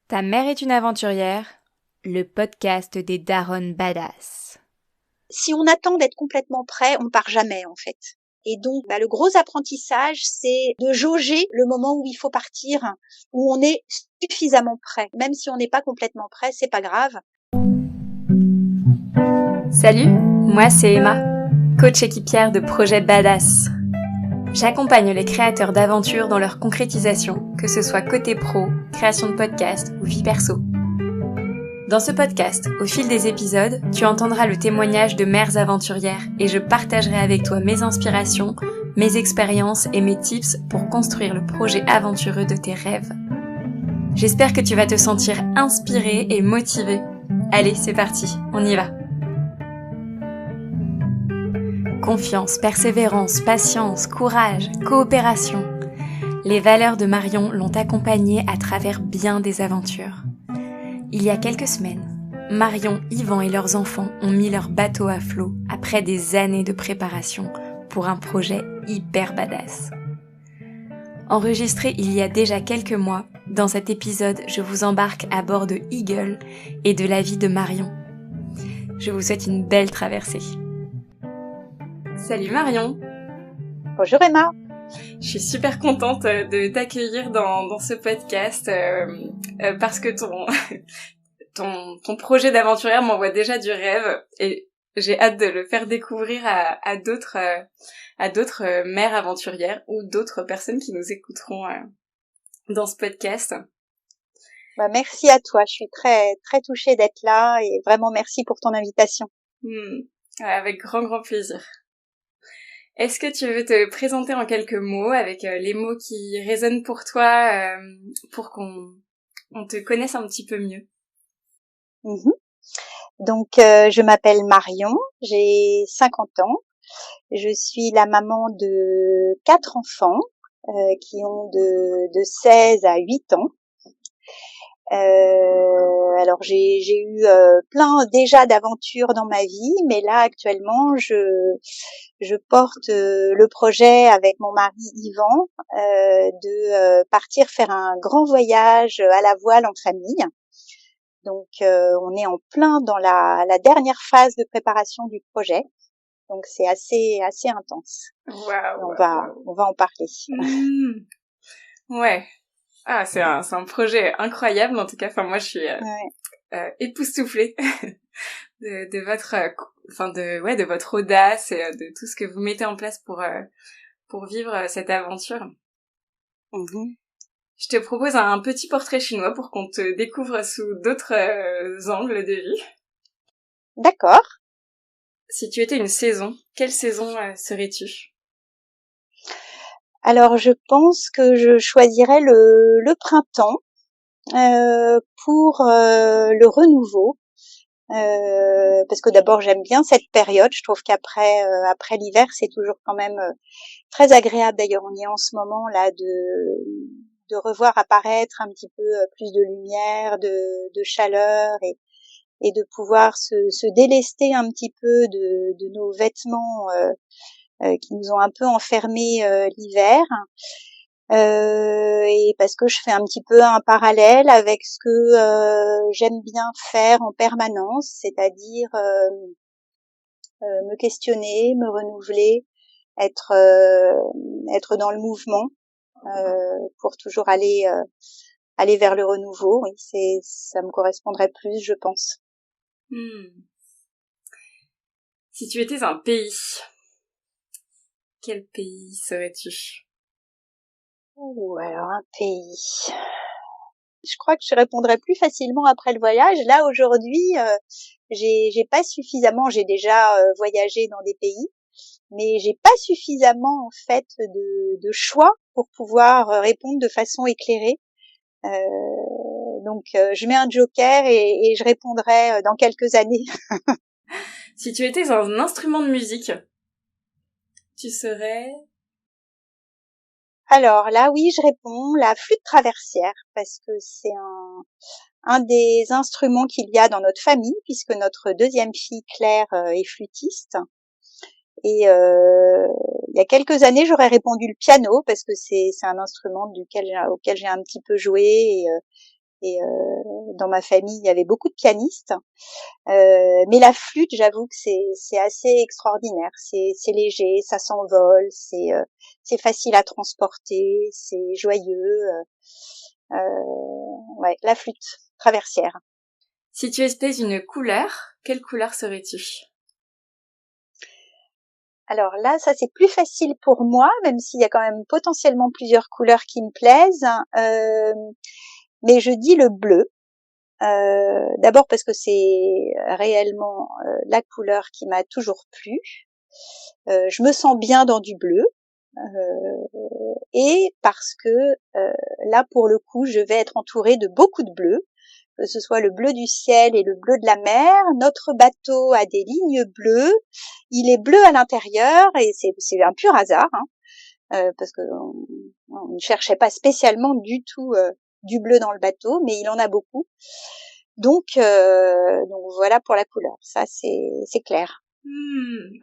Ta mère est une aventurière, le podcast des darons badass. Si on attend d'être complètement prêt, on part jamais en fait. Et donc, le gros apprentissage, c'est de jauger le moment où il faut partir, où on est suffisamment prêt. Même si on n'est pas complètement prêt, c'est pas grave. Salut, moi c'est Emma, coach équipière de Projet Badass. J'accompagne les créateurs d'aventures dans leur concrétisation, que ce soit côté pro, création de podcast ou vie perso. Dans ce podcast, au fil des épisodes, tu entendras le témoignage de mères aventurières et je partagerai avec toi mes inspirations, mes expériences et mes tips pour construire le projet aventureux de tes rêves. J'espère que tu vas te sentir inspiré et motivé. Allez, c'est parti, on y va. Confiance, persévérance, patience, courage, coopération. Les valeurs de Marion l'ont accompagnée à travers bien des aventures. Il y a quelques semaines, Marion, Yvan et leurs enfants ont mis leur bateau à flot après des années de préparation pour un projet hyper badass. Enregistré il y a déjà quelques mois, dans cet épisode, je vous embarque à bord de Eagle et de la vie de Marion. Je vous souhaite une belle traversée. Salut Marion! Bonjour Emma. Je suis super contente de t'accueillir dans ce podcast parce que ton projet d'aventurière m'envoie déjà du rêve et j'ai hâte de le faire découvrir à d'autres mères aventurières ou d'autres personnes qui nous écouteront dans ce podcast. Merci à toi, je suis très très touchée d'être là et vraiment merci pour ton invitation. Avec grand plaisir. Est-ce que tu veux te présenter en quelques mots avec les mots qui résonnent pour toi pour qu'on te connaisse un petit peu mieux? Donc, je m'appelle Marion, j'ai 50 ans. Je suis la maman de 4 enfants qui ont de 16 à 8 ans. Alors j'ai eu plein déjà d'aventures dans ma vie, mais là actuellement je porte le projet avec mon mari Yvan de partir faire un grand voyage à la voile en famille. Donc on est en plein dans la dernière phase de préparation du projet. Donc c'est assez intense. Wow, on va en parler. Ouais. Ah, c'est un projet incroyable en tout cas. Enfin moi je suis époustouflée de votre de votre audace et de tout ce que vous mettez en place pour vivre cette aventure. Je te propose un petit portrait chinois pour qu'on te découvre sous d'autres angles de vie. D'accord. Si tu étais une saison, quelle saison serais-tu? Alors je pense que je choisirais le printemps pour le renouveau. Parce que d'abord j'aime bien cette période, je trouve qu'après après l'hiver c'est toujours quand même très agréable. D'ailleurs on y est en ce moment là de revoir apparaître un petit peu plus de lumière, de chaleur et de pouvoir se délester un petit peu de nos vêtements qui nous ont un peu enfermés l'hiver. Et parce que je fais un petit peu un parallèle avec ce que j'aime bien faire en permanence, c'est-à-dire me questionner, me renouveler, être dans le mouvement pour toujours aller vers le renouveau. Oui, ça me correspondrait plus, je pense. Si tu étais un pays, quel pays serais-tu? Alors un pays. Je crois que je répondrai plus facilement après le voyage. Là aujourd'hui, j'ai pas suffisamment. J'ai déjà voyagé dans des pays, mais j'ai pas suffisamment en fait de choix pour pouvoir répondre de façon éclairée. Donc je mets un joker et je répondrai dans quelques années. Si tu étais un instrument de musique, tu serais... Alors là, oui, je réponds la flûte traversière parce que c'est un des instruments qu'il y a dans notre famille puisque notre deuxième fille Claire est flûtiste. Et il y a quelques années, j'aurais répondu le piano parce que c'est un instrument auquel j'ai un petit peu joué Et dans ma famille, il y avait beaucoup de pianistes. Mais la flûte, j'avoue que c'est assez extraordinaire. C'est léger, ça s'envole, c'est facile à transporter, c'est joyeux. Ouais, la flûte traversière. Si tu étais une couleur, quelle couleur serais-tu? Alors là, ça c'est plus facile pour moi, même s'il y a quand même potentiellement plusieurs couleurs qui me plaisent. Mais je dis le bleu. D'abord parce que c'est réellement la couleur qui m'a toujours plu. Je me sens bien dans du bleu. Et parce que là, pour le coup, je vais être entourée de beaucoup de bleu, que ce soit le bleu du ciel et le bleu de la mer. Notre bateau a des lignes bleues. Il est bleu à l'intérieur et c'est un pur hasard, parce que on ne cherchait pas spécialement du tout du bleu dans le bateau, mais il en a beaucoup. Donc voilà pour la couleur. Ça, c'est clair.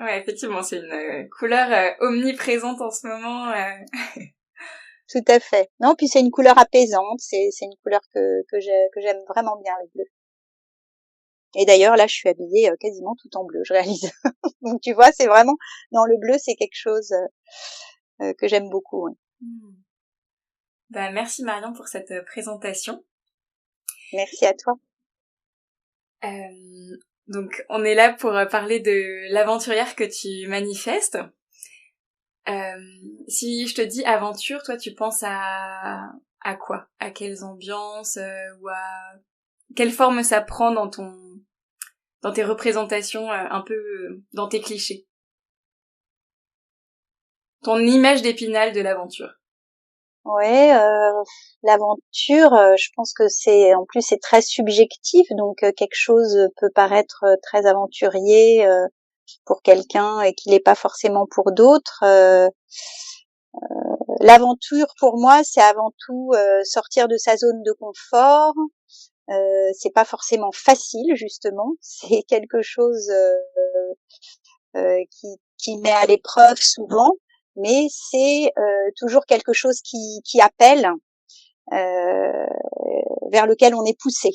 Ouais, effectivement, c'est une couleur omniprésente en ce moment. Tout à fait. Non, puis c'est une couleur apaisante. C'est une couleur que j'aime vraiment bien, le bleu. Et d'ailleurs, là, je suis habillée quasiment tout en bleu, je réalise. Donc tu vois, c'est vraiment dans le bleu, c'est quelque chose que j'aime beaucoup. Ouais. Bah, merci Marion pour cette présentation. Merci à toi. Donc, on est là pour parler de l'aventurière que tu manifestes. Si je te dis aventure, toi, tu penses à quoi? À quelles ambiances ou à quelle forme ça prend dans tes représentations, un peu dans tes clichés? Ton image d'Épinal de l'aventure. Ouais, l'aventure, je pense que en plus c'est très subjectif, donc quelque chose peut paraître très aventurier pour quelqu'un et qu'il n'est pas forcément pour d'autres. L'aventure pour moi, c'est avant tout sortir de sa zone de confort. C'est pas forcément facile justement, c'est quelque chose qui met à l'épreuve souvent, mais c'est toujours quelque chose qui appelle, vers lequel on est poussé.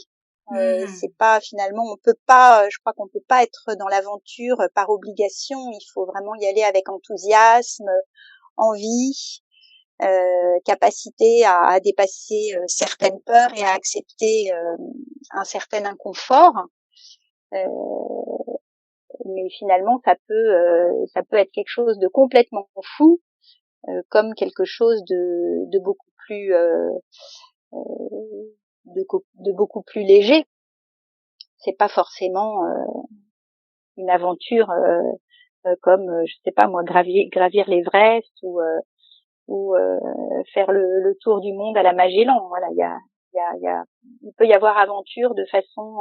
C'est pas finalement, on peut pas, je crois qu'on peut pas être dans l'aventure par obligation. Il faut vraiment y aller avec enthousiasme, envie, capacité à dépasser certaines peurs et à accepter un certain inconfort. Mais finalement, ça peut être quelque chose de complètement fou, comme quelque chose de beaucoup plus de beaucoup plus léger. C'est pas forcément une aventure comme je sais pas moi gravir l'Everest ou faire le tour du monde à la Magellan. Voilà, il peut y avoir aventure de façon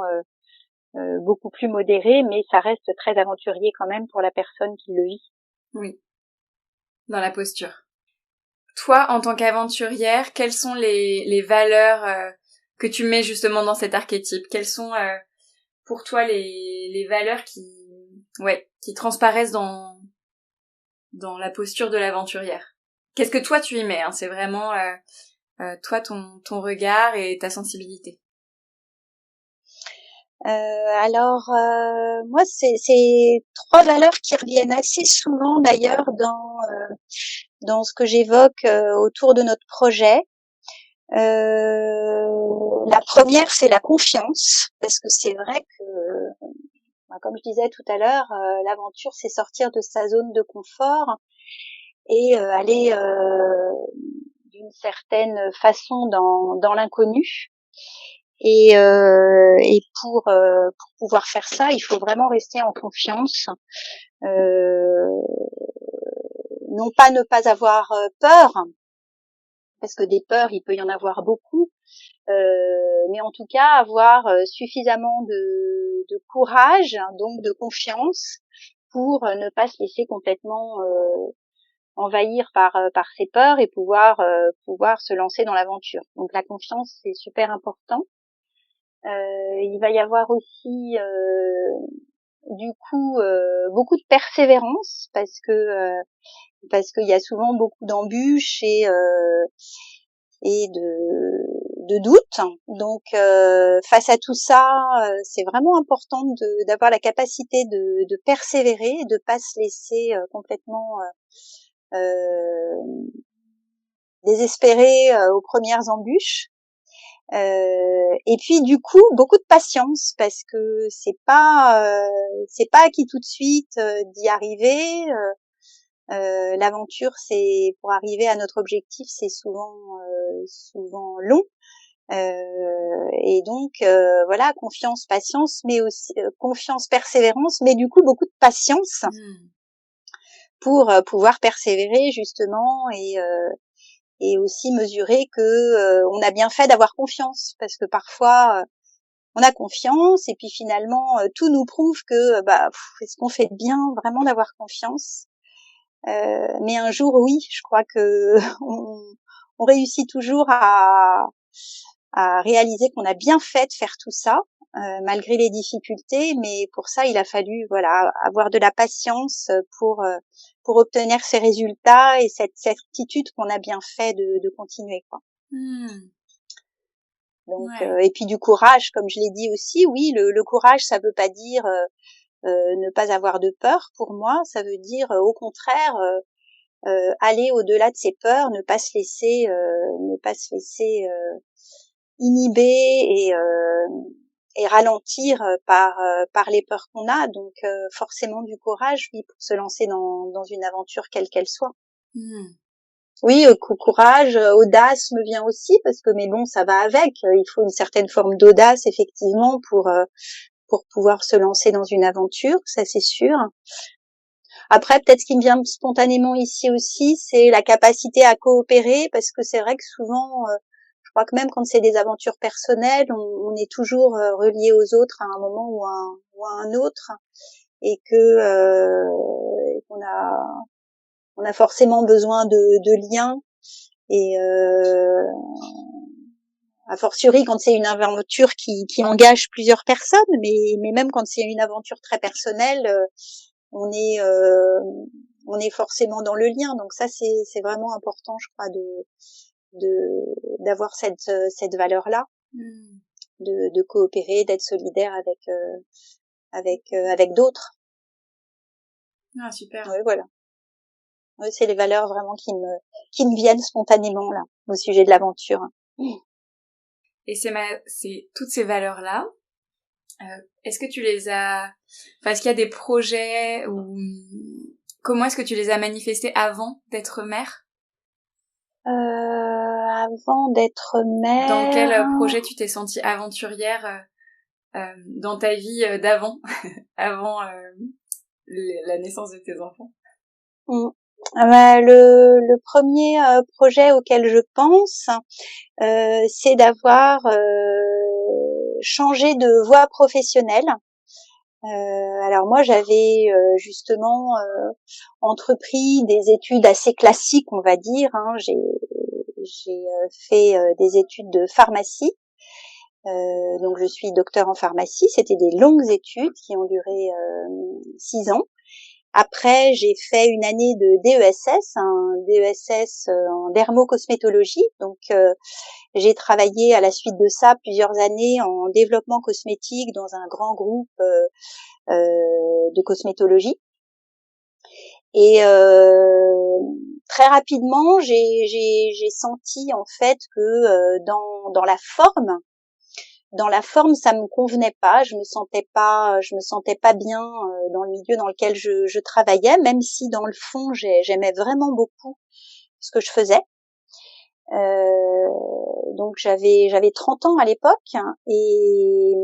beaucoup plus modérée, mais ça reste très aventurier quand même pour la personne qui le vit. Oui, dans la posture. Toi, en tant qu'aventurière, quelles sont les valeurs que tu mets justement dans cet archétype? Quelles sont pour toi les valeurs qui transparaissent dans la posture de l'aventurière? Qu'est-ce que toi tu y mets, hein? C'est vraiment toi ton regard et ta sensibilité. Alors moi c'est trois valeurs qui reviennent assez souvent d'ailleurs dans ce que j'évoque autour de notre projet. La première, c'est la confiance, parce que c'est vrai que, comme je disais tout à l'heure, l'aventure, c'est sortir de sa zone de confort et aller d'une certaine façon dans l'inconnu. Et pour pouvoir faire ça, il faut vraiment rester en confiance. Non pas ne pas avoir peur, parce que des peurs, il peut y en avoir beaucoup, mais en tout cas avoir suffisamment de courage, donc de confiance, pour ne pas se laisser complètement envahir par ses peurs et pouvoir se lancer dans l'aventure. Donc la confiance, c'est super important. Il va y avoir aussi du coup beaucoup de persévérance parce qu'il y a souvent beaucoup d'embûches et de doute. Donc face à tout ça, c'est vraiment important d'avoir la capacité de persévérer, de pas se laisser complètement désespérer aux premières embûches. Et puis du coup beaucoup de patience parce que c'est pas acquis tout de suite d'y arriver. L'aventure, c'est pour arriver à notre objectif, c'est souvent long. Et donc voilà, confiance, patience, mais aussi confiance, persévérance, mais du coup beaucoup de patience pour pouvoir persévérer justement et aussi mesurer que on a bien fait d'avoir confiance, parce que parfois on a confiance et puis finalement tout nous prouve que est-ce qu'on fait bien vraiment d'avoir confiance. Mais un jour, oui, je crois que on réussit toujours à réaliser qu'on a bien fait de faire tout ça, malgré les difficultés. Mais pour ça, il a fallu, voilà, avoir de la patience pour obtenir ces résultats et cette certitude qu'on a bien fait de continuer, quoi. Donc, Ouais. et puis du courage, comme je l'ai dit aussi, oui, le courage, ça veut pas dire ne pas avoir de peur. Pour moi, ça veut dire au contraire aller au-delà de ses peurs, ne pas se laisser inhiber et ralentir par les peurs qu'on a. Donc forcément du courage, oui, pour se lancer dans une aventure quelle qu'elle soit. Oui, courage, audace me vient aussi parce que, mais bon, ça va avec. Il faut une certaine forme d'audace effectivement pour pouvoir se lancer dans une aventure, ça c'est sûr. Après, peut-être ce qui me vient spontanément ici aussi, c'est la capacité à coopérer, parce que c'est vrai que souvent, je crois que même quand c'est des aventures personnelles, on est toujours relié aux autres à un moment ou à un autre, et qu'on a forcément besoin de liens. Et a fortiori quand c'est une aventure qui engage plusieurs personnes, mais même quand c'est une aventure très personnelle, on est forcément dans le lien. Donc ça, c'est vraiment important, je crois, d'avoir cette valeur-là, de coopérer, d'être solidaire avec d'autres. Ah, super. Oui, voilà. Oui, c'est les valeurs vraiment qui me viennent spontanément là, au sujet de l'aventure. Et c'est toutes ces valeurs-là. Est-ce que tu les as, enfin, est-ce qu'il y a des projets ou comment est-ce que tu les as manifestés avant d'être mère? Avant d'être mère. Dans quel projet tu t'es sentie aventurière dans ta vie d'avant, avant la naissance de tes enfants? Le premier projet auquel je pense, c'est d'avoir changé de voie professionnelle. Alors moi, j'avais justement entrepris des études assez classiques, on va dire. J'ai fait des études de pharmacie. Donc je suis docteur en pharmacie. C'était des longues études qui ont duré 6 ans. Après, j'ai fait une année de DESS, un DESS en dermocosmétologie. Donc j'ai travaillé à la suite de ça plusieurs années en développement cosmétique dans un grand groupe de cosmétologie. Et très rapidement, j'ai senti en fait que dans la forme, ça me convenait pas. Je me sentais pas bien dans le milieu dans lequel je travaillais, même si dans le fond, j'aimais vraiment beaucoup ce que je faisais. Donc j'avais 30 ans à l'époque, et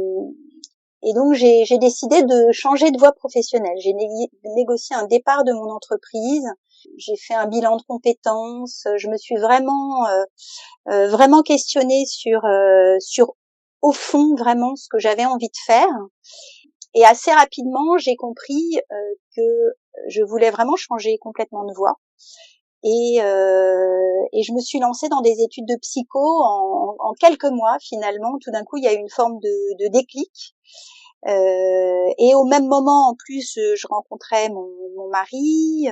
donc j'ai décidé de changer de voie professionnelle. J'ai négocié un départ de mon entreprise. J'ai fait un bilan de compétences. Je me suis vraiment questionnée sur au fond vraiment ce que j'avais envie de faire. Et assez rapidement, j'ai compris que je voulais vraiment changer complètement de voie. Et je me suis lancée dans des études de psycho en quelques mois finalement. Tout d'un coup, il y a eu une forme de déclic. Et au même moment, en plus, je rencontrais mon mari.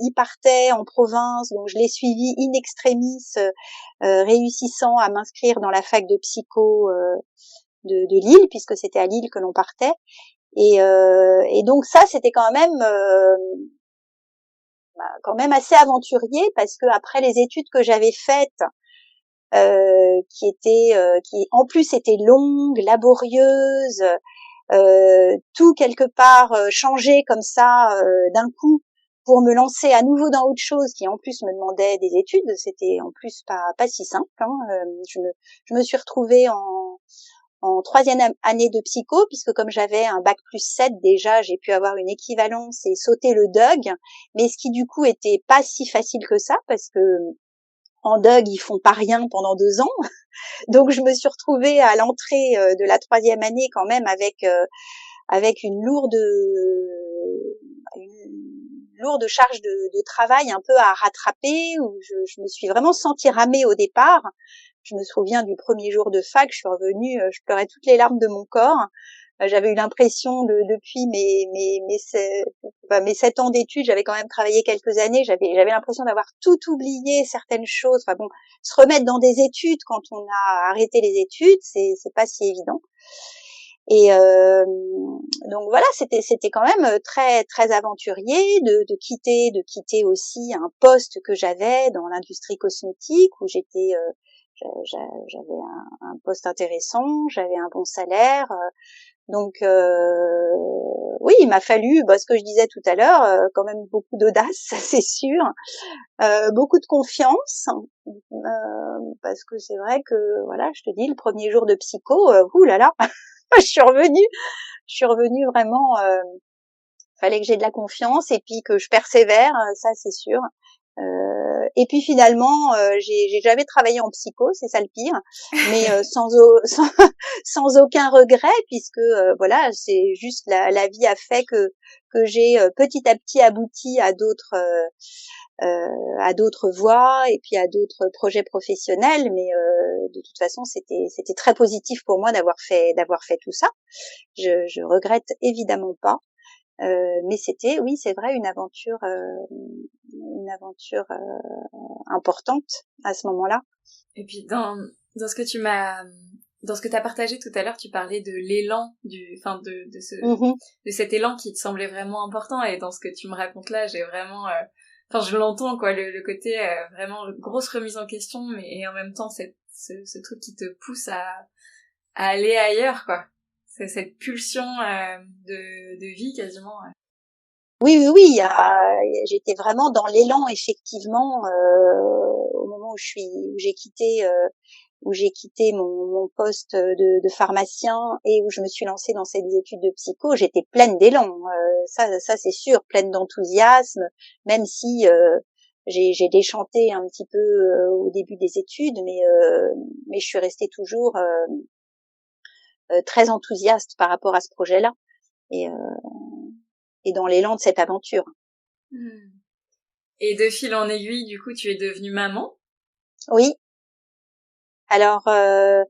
Il partait en province, donc je l'ai suivi in extremis, réussissant à m'inscrire dans la fac de psycho de Lille, puisque c'était à Lille que l'on partait. Et donc ça, c'était quand même assez aventurier, parce que après les études que j'avais faites, qui en plus étaient longues, laborieuses, tout quelque part changé comme ça d'un coup pour me lancer à nouveau dans autre chose qui en plus me demandait des études, c'était en plus pas si simple, hein. Je me suis retrouvée en troisième année de psycho, puisque comme j'avais un bac plus 7 déjà, j'ai pu avoir une équivalence et sauter le DUG, mais ce qui du coup était pas si facile que ça, parce que en DUG ils font pas rien pendant 2 ans. Donc je me suis retrouvée à l'entrée de la troisième année quand même avec une lourde charge de travail un peu à rattraper, où je me suis vraiment sentie ramée au départ. Je me souviens du premier jour de fac, je suis revenue, je pleurais toutes les larmes de mon corps. J'avais eu l'impression depuis mes 7 ans d'études, j'avais quand même travaillé quelques années, j'avais l'impression d'avoir tout oublié, certaines choses. Enfin bon, se remettre dans des études quand on a arrêté les études, c'est pas si évident. Et donc voilà, c'était quand même très très aventurier de quitter aussi un poste que j'avais dans l'industrie cosmétique, où j'avais un poste intéressant, j'avais un bon salaire. Donc oui, il m'a fallu, ce que je disais tout à l'heure, quand même beaucoup d'audace, ça c'est sûr, beaucoup de confiance, parce que c'est vrai que voilà, je te dis, le premier jour de psycho, oulala, je suis revenue vraiment. Fallait que j'ai de la confiance et puis que je persévère, ça c'est sûr. Et puis finalement, j'ai jamais travaillé en psycho, c'est ça le pire, mais sans aucun regret, puisque voilà, c'est juste la vie a fait que j'ai petit à petit abouti à d'autres voies et puis à d'autres projets professionnels, mais de toute façon c'était très positif pour moi d'avoir fait tout ça. Je regrette évidemment pas. Mais c'était, oui, c'est vrai, une aventure importante à ce moment-là. Et puis dans ce que dans ce que t'as partagé tout à l'heure, tu parlais de l'élan de cet élan qui te semblait vraiment important, et dans ce que tu me racontes là, j'ai vraiment je l'entends quoi, le côté vraiment grosse remise en question, mais et en même temps ce truc qui te pousse à aller ailleurs quoi. C'est cette pulsion de vie quasiment. Oui, j'étais vraiment dans l'élan, effectivement, au moment où j'ai quitté mon poste de pharmacien et où je me suis lancée dans ces études de psycho. J'étais pleine d'élan, ça c'est sûr, pleine d'enthousiasme, même si j'ai déchanté un petit peu au début des études, mais je suis restée toujours très enthousiaste par rapport à ce projet-là et dans l'élan de cette aventure. Et de fil en aiguille, du coup, tu es devenue maman? Oui. Alors, je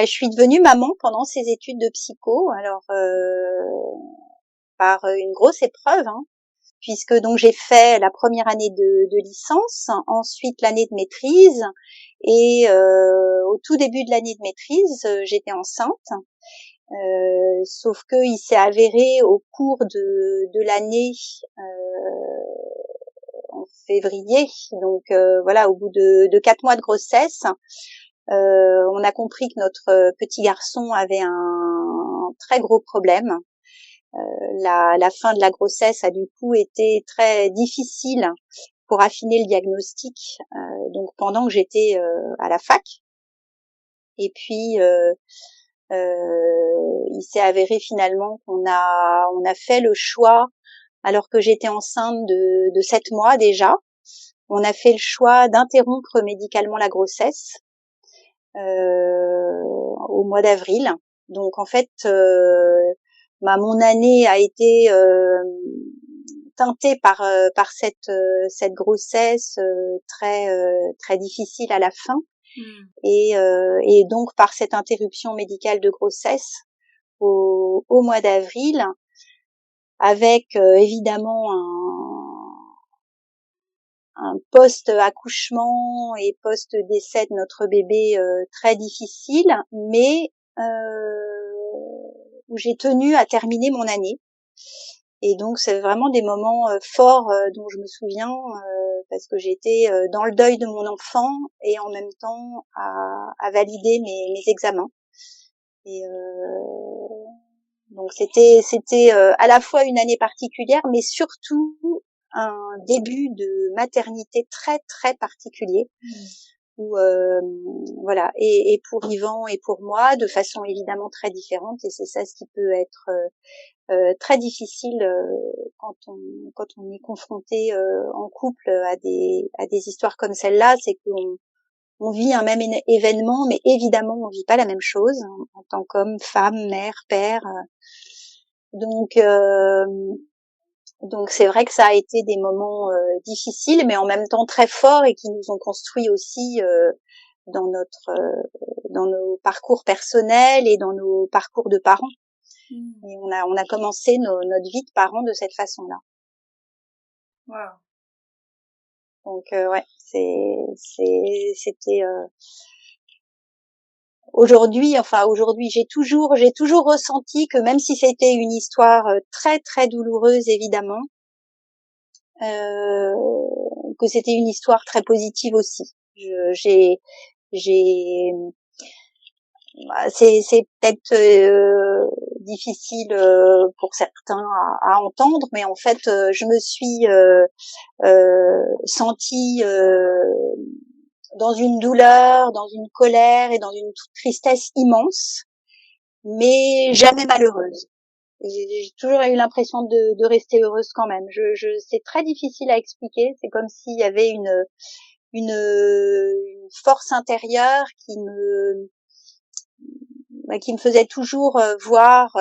suis devenue maman pendant ces études de psycho. Alors, par une grosse épreuve, hein, puisque donc j'ai fait la première année de licence, ensuite l'année de maîtrise, et au tout début de l'année de maîtrise, j'étais enceinte. Sauf que il s'est avéré au cours de l'année, en février, donc voilà, au bout de 4 mois de grossesse, on a compris que notre petit garçon avait un très gros problème. La fin de la grossesse a du coup été très difficile pour affiner le diagnostic, donc pendant que j'étais à la fac. Et puis il s'est avéré finalement qu'on a fait le choix, alors que j'étais enceinte de 7 mois déjà, on a fait le choix d'interrompre médicalement la grossesse au mois d'avril. Donc en fait, mon année a été teintée par cette grossesse très difficile à la fin, et donc par cette interruption médicale de grossesse au mois d'avril, avec évidemment un post-accouchement et post-décès de notre bébé très difficile, mais où j'ai tenu à terminer mon année. Et donc c'est vraiment des moments forts dont je me souviens parce que j'étais dans le deuil de mon enfant et en même temps à valider mes examens. Et donc c'était à la fois une année particulière, mais surtout un début de maternité très très particulier. Où voilà, et pour Yvan et pour moi de façon évidemment très différente, et c'est ça ce qui peut être très difficile quand on est confronté en couple à des histoires comme celle-là, c'est qu'on vit un même événement, mais évidemment on vit pas la même chose en tant qu'homme, femme, mère, père. Donc c'est vrai que ça a été des moments difficiles, mais en même temps très forts et qui nous ont construit aussi dans nos parcours personnels et dans nos parcours de parents. Et on a commencé notre vie de parents de cette façon-là. Wow. Donc ouais, c'était aujourd'hui j'ai toujours ressenti que même si c'était une histoire très très douloureuse évidemment, que c'était une histoire très positive aussi. C'est peut-être difficile pour certains à entendre, mais en fait je me suis sentie dans une douleur, dans une colère et dans une tristesse immense, mais jamais malheureuse. J'ai toujours eu l'impression de rester heureuse quand même. C'est très difficile à expliquer. C'est comme s'il y avait une force intérieure qui me faisait toujours voir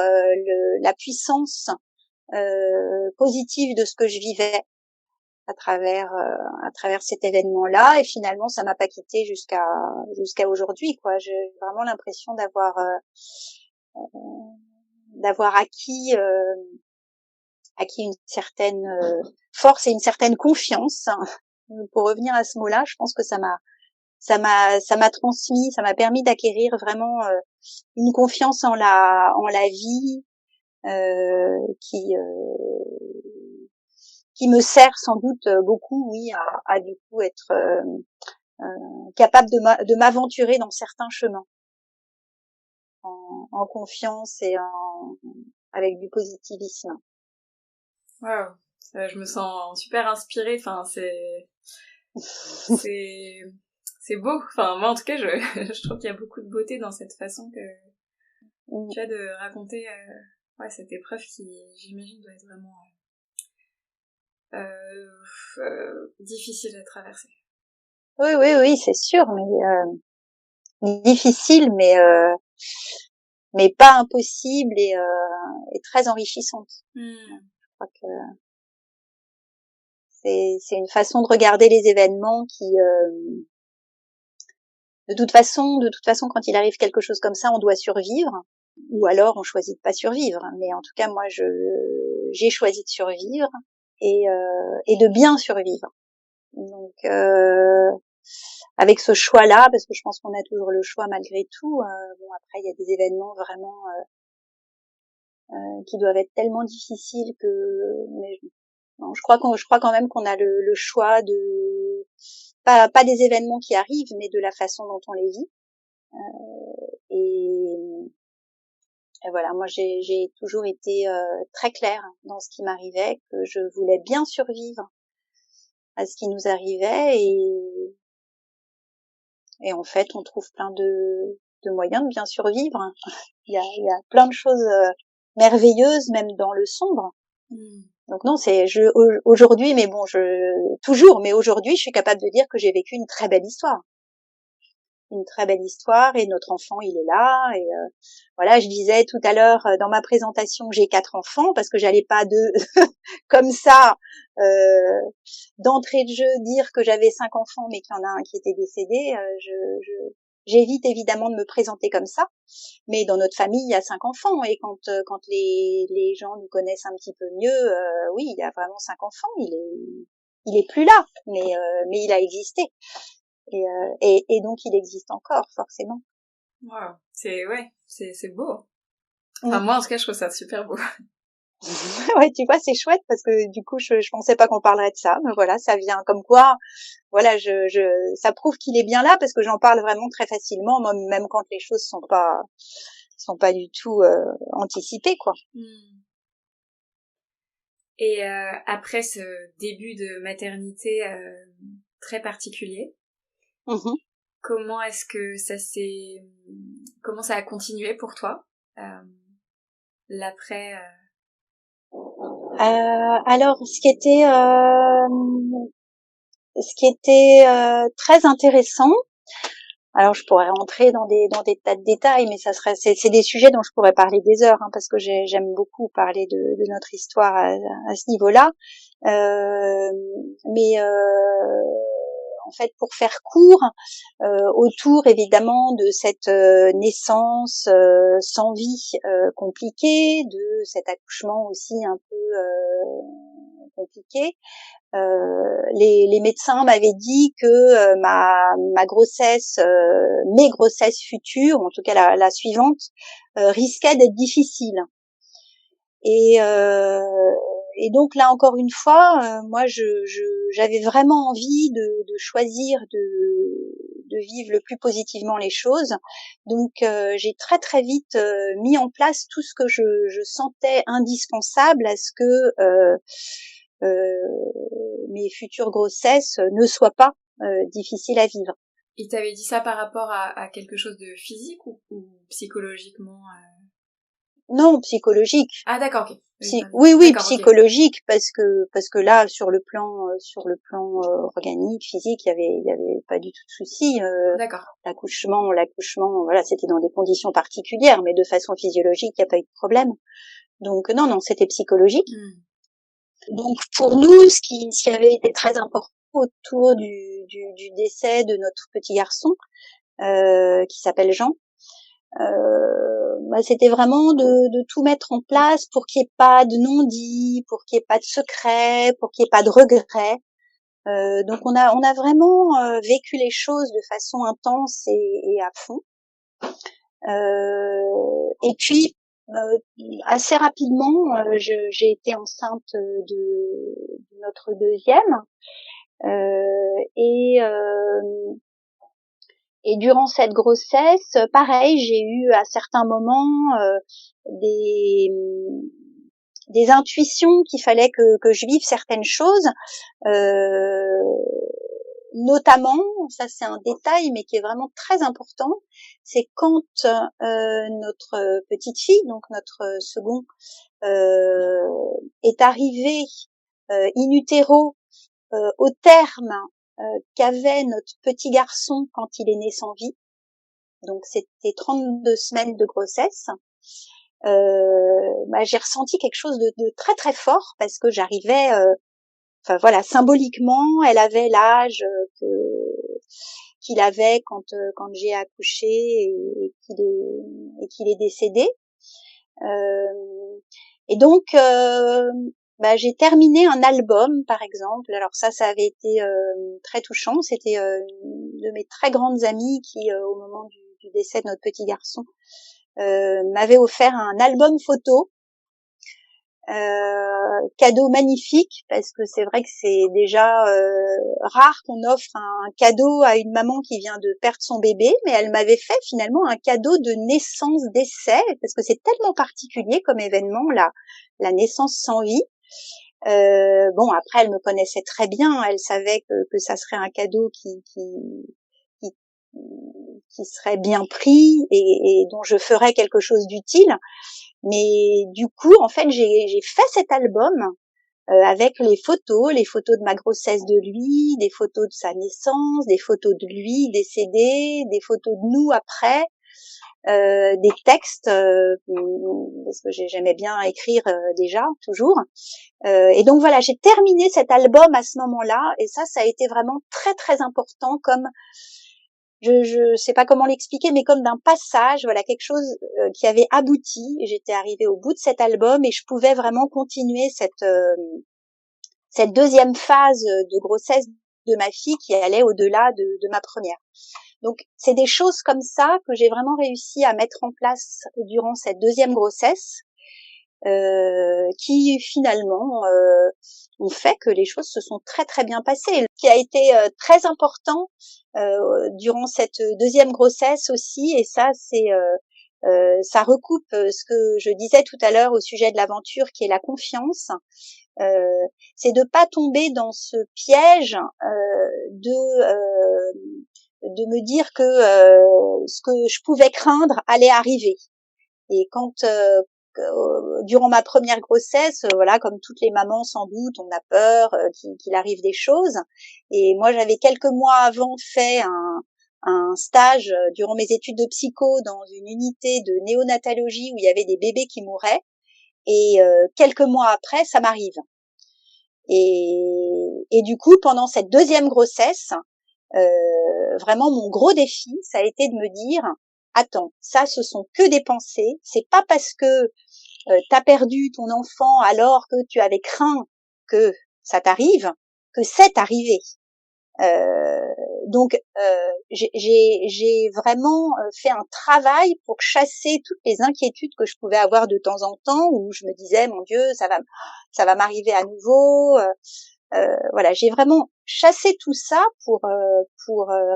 la puissance positive de ce que je vivais à travers cet événement-là, et finalement ça m'a pas quittée jusqu'à aujourd'hui, quoi. J'ai vraiment l'impression d'avoir acquis une certaine force et une certaine confiance. Pour revenir à ce mot-là, je pense que ça m'a transmis, ça m'a permis d'acquérir vraiment une confiance en la vie qui me sert sans doute beaucoup, oui, à du coup être capable de m'aventurer dans certains chemins en confiance et avec du positivisme. Wow, je me sens super inspirée. Enfin, c'est beau. Enfin, moi en tout cas, je trouve qu'il y a beaucoup de beauté dans cette façon que tu as de raconter cette épreuve qui, j'imagine, doit être vraiment difficile à traverser. Oui, c'est sûr, mais difficile, mais pas impossible et très enrichissante. Je crois que c'est une façon de regarder les événements qui de toute façon quand il arrive quelque chose comme ça, on doit survivre, ou alors on choisit de pas survivre, mais en tout cas moi j'ai choisi de survivre et de bien survivre. Donc avec ce choix-là, parce que je pense qu'on a toujours le choix malgré tout. Bon, après il y a des événements vraiment qui doivent être tellement difficiles que, mais non, je crois quand même qu'on a le choix de pas des événements qui arrivent, mais de la façon dont on les vit. Et voilà, moi j'ai toujours été très claire dans ce qui m'arrivait, que je voulais bien survivre à ce qui nous arrivait, et en fait on trouve plein de moyens de bien survivre. Il y a plein de choses merveilleuses, même dans le sombre. Donc non, aujourd'hui, mais bon, mais aujourd'hui, je suis capable de dire que j'ai vécu une très belle histoire. Et notre enfant, il est là, et voilà, je disais tout à l'heure dans ma présentation que j'ai 4 enfants, parce que j'allais pas comme ça d'entrée de jeu dire que j'avais 5 enfants mais qu'il y en a un qui était décédé. j'évite évidemment de me présenter comme ça, mais dans notre famille, il y a 5 enfants, et quand les gens nous connaissent un petit peu mieux, oui, il y a vraiment 5 enfants. Il est plus là, mais il a existé, et donc il existe encore, forcément. Wow, c'est beau. Enfin, moi, en tout cas, je trouve ça super beau. Ouais, tu vois, c'est chouette parce que du coup, je pensais pas qu'on parlerait de ça, mais voilà, ça vient comme quoi, voilà, ça prouve qu'il est bien là parce que j'en parle vraiment très facilement, même quand les choses sont pas du tout anticipées, quoi. Et après ce début de maternité très particulier, comment est-ce que comment ça a continué pour toi l'après Alors, ce qui était très intéressant, alors je pourrais rentrer dans des tas de détails, mais c'est des sujets dont je pourrais parler des heures, hein, parce que j'aime beaucoup parler de notre histoire à ce niveau-là. Mais en fait, pour faire court, autour évidemment de cette naissance sans vie compliquée, de cet accouchement aussi un peu compliqué, les médecins m'avaient dit que ma grossesse, mes grossesses futures, en tout cas la suivante, risquaient d'être difficiles. Et donc là encore une fois, moi j'avais vraiment envie de choisir de vivre le plus positivement les choses. Donc j'ai très très vite mis en place tout ce que je sentais indispensable à ce que mes futures grossesses ne soient pas difficiles à vivre. Il t'avait dit ça par rapport à quelque chose de physique ou psychologiquement Non, psychologique. Ah d'accord, ok. Oui, psychologique, okay. parce que là sur le plan organique, physique, il y avait pas du tout de souci. D'accord. L'accouchement, voilà, c'était dans des conditions particulières, mais de façon physiologique, il n'y a pas eu de problème. Donc non, c'était psychologique. Donc pour nous, ce qui avait été très important autour du décès de notre petit garçon, qui s'appelle Jean, c'était vraiment de tout mettre en place pour qu'il n'y ait pas de non-dit, pour qu'il n'y ait pas de secret, pour qu'il n'y ait pas de regret. Donc on a vraiment vécu les choses de façon intense et à fond. Et puis assez rapidement, j'ai été enceinte de notre deuxième, et durant cette grossesse, pareil, j'ai eu à certains moments des intuitions qu'il fallait que je vive certaines choses, notamment, ça c'est un détail mais qui est vraiment très important, c'est quand notre petite fille, donc notre second, est arrivée in utero au terme qu'avait notre petit garçon quand il est né sans vie. Donc c'était 32 semaines de grossesse. J'ai ressenti quelque chose de très très fort parce que j'arrivais, enfin voilà, symboliquement, elle avait l'âge qu'il avait quand j'ai accouché et qu'il est décédé. Et donc j'ai terminé un album, par exemple. Alors ça avait été très touchant. C'était une de mes très grandes amies qui, au moment du décès de notre petit garçon, m'avait offert un album photo, cadeau magnifique, parce que c'est vrai que c'est déjà rare qu'on offre un cadeau à une maman qui vient de perdre son bébé, mais elle m'avait fait finalement un cadeau de naissance décès, parce que c'est tellement particulier comme événement, la naissance sans vie. Après elle me connaissait très bien, elle savait que ça serait un cadeau qui serait bien pris et dont je ferais quelque chose d'utile. Mais du coup, en fait, j'ai fait cet album avec les photos de ma grossesse de lui, des photos de sa naissance, des photos de lui décédé, des photos de nous après, des textes, parce que j'aimais bien écrire déjà, toujours. Et donc voilà, j'ai terminé cet album à ce moment-là, et ça a été vraiment très très important comme je sais pas comment l'expliquer, mais comme d'un passage, voilà, quelque chose qui avait abouti. J'étais arrivée au bout de cet album et je pouvais vraiment continuer cette deuxième phase de grossesse de ma fille qui allait au-delà de ma première. Donc, c'est des choses comme ça que j'ai vraiment réussi à mettre en place durant cette deuxième grossesse, qui finalement ont fait que les choses se sont très très bien passées. Ce qui a été très important durant cette deuxième grossesse aussi, et ça ça recoupe ce que je disais tout à l'heure au sujet de l'aventure, qui est la confiance. C'est de pas tomber dans ce piège de me dire que ce que je pouvais craindre allait arriver. Et quand durant ma première grossesse, voilà, comme toutes les mamans sans doute, on a peur qu'il arrive des choses. Et moi, j'avais quelques mois avant fait un stage durant mes études de psycho dans une unité de néonatologie où il y avait des bébés qui mouraient. Et quelques mois après, ça m'arrive. Et du coup, pendant cette deuxième grossesse, vraiment mon gros défi, ça a été de me dire, attends, ça ce sont que des pensées, c'est pas parce que t'as perdu ton enfant alors que tu avais craint que ça t'arrive que c'est arrivé. Donc j'ai vraiment fait un travail pour chasser toutes les inquiétudes que je pouvais avoir de temps en temps, où je me disais mon Dieu, ça va m'arriver à nouveau. Voilà, j'ai vraiment chassé tout ça pour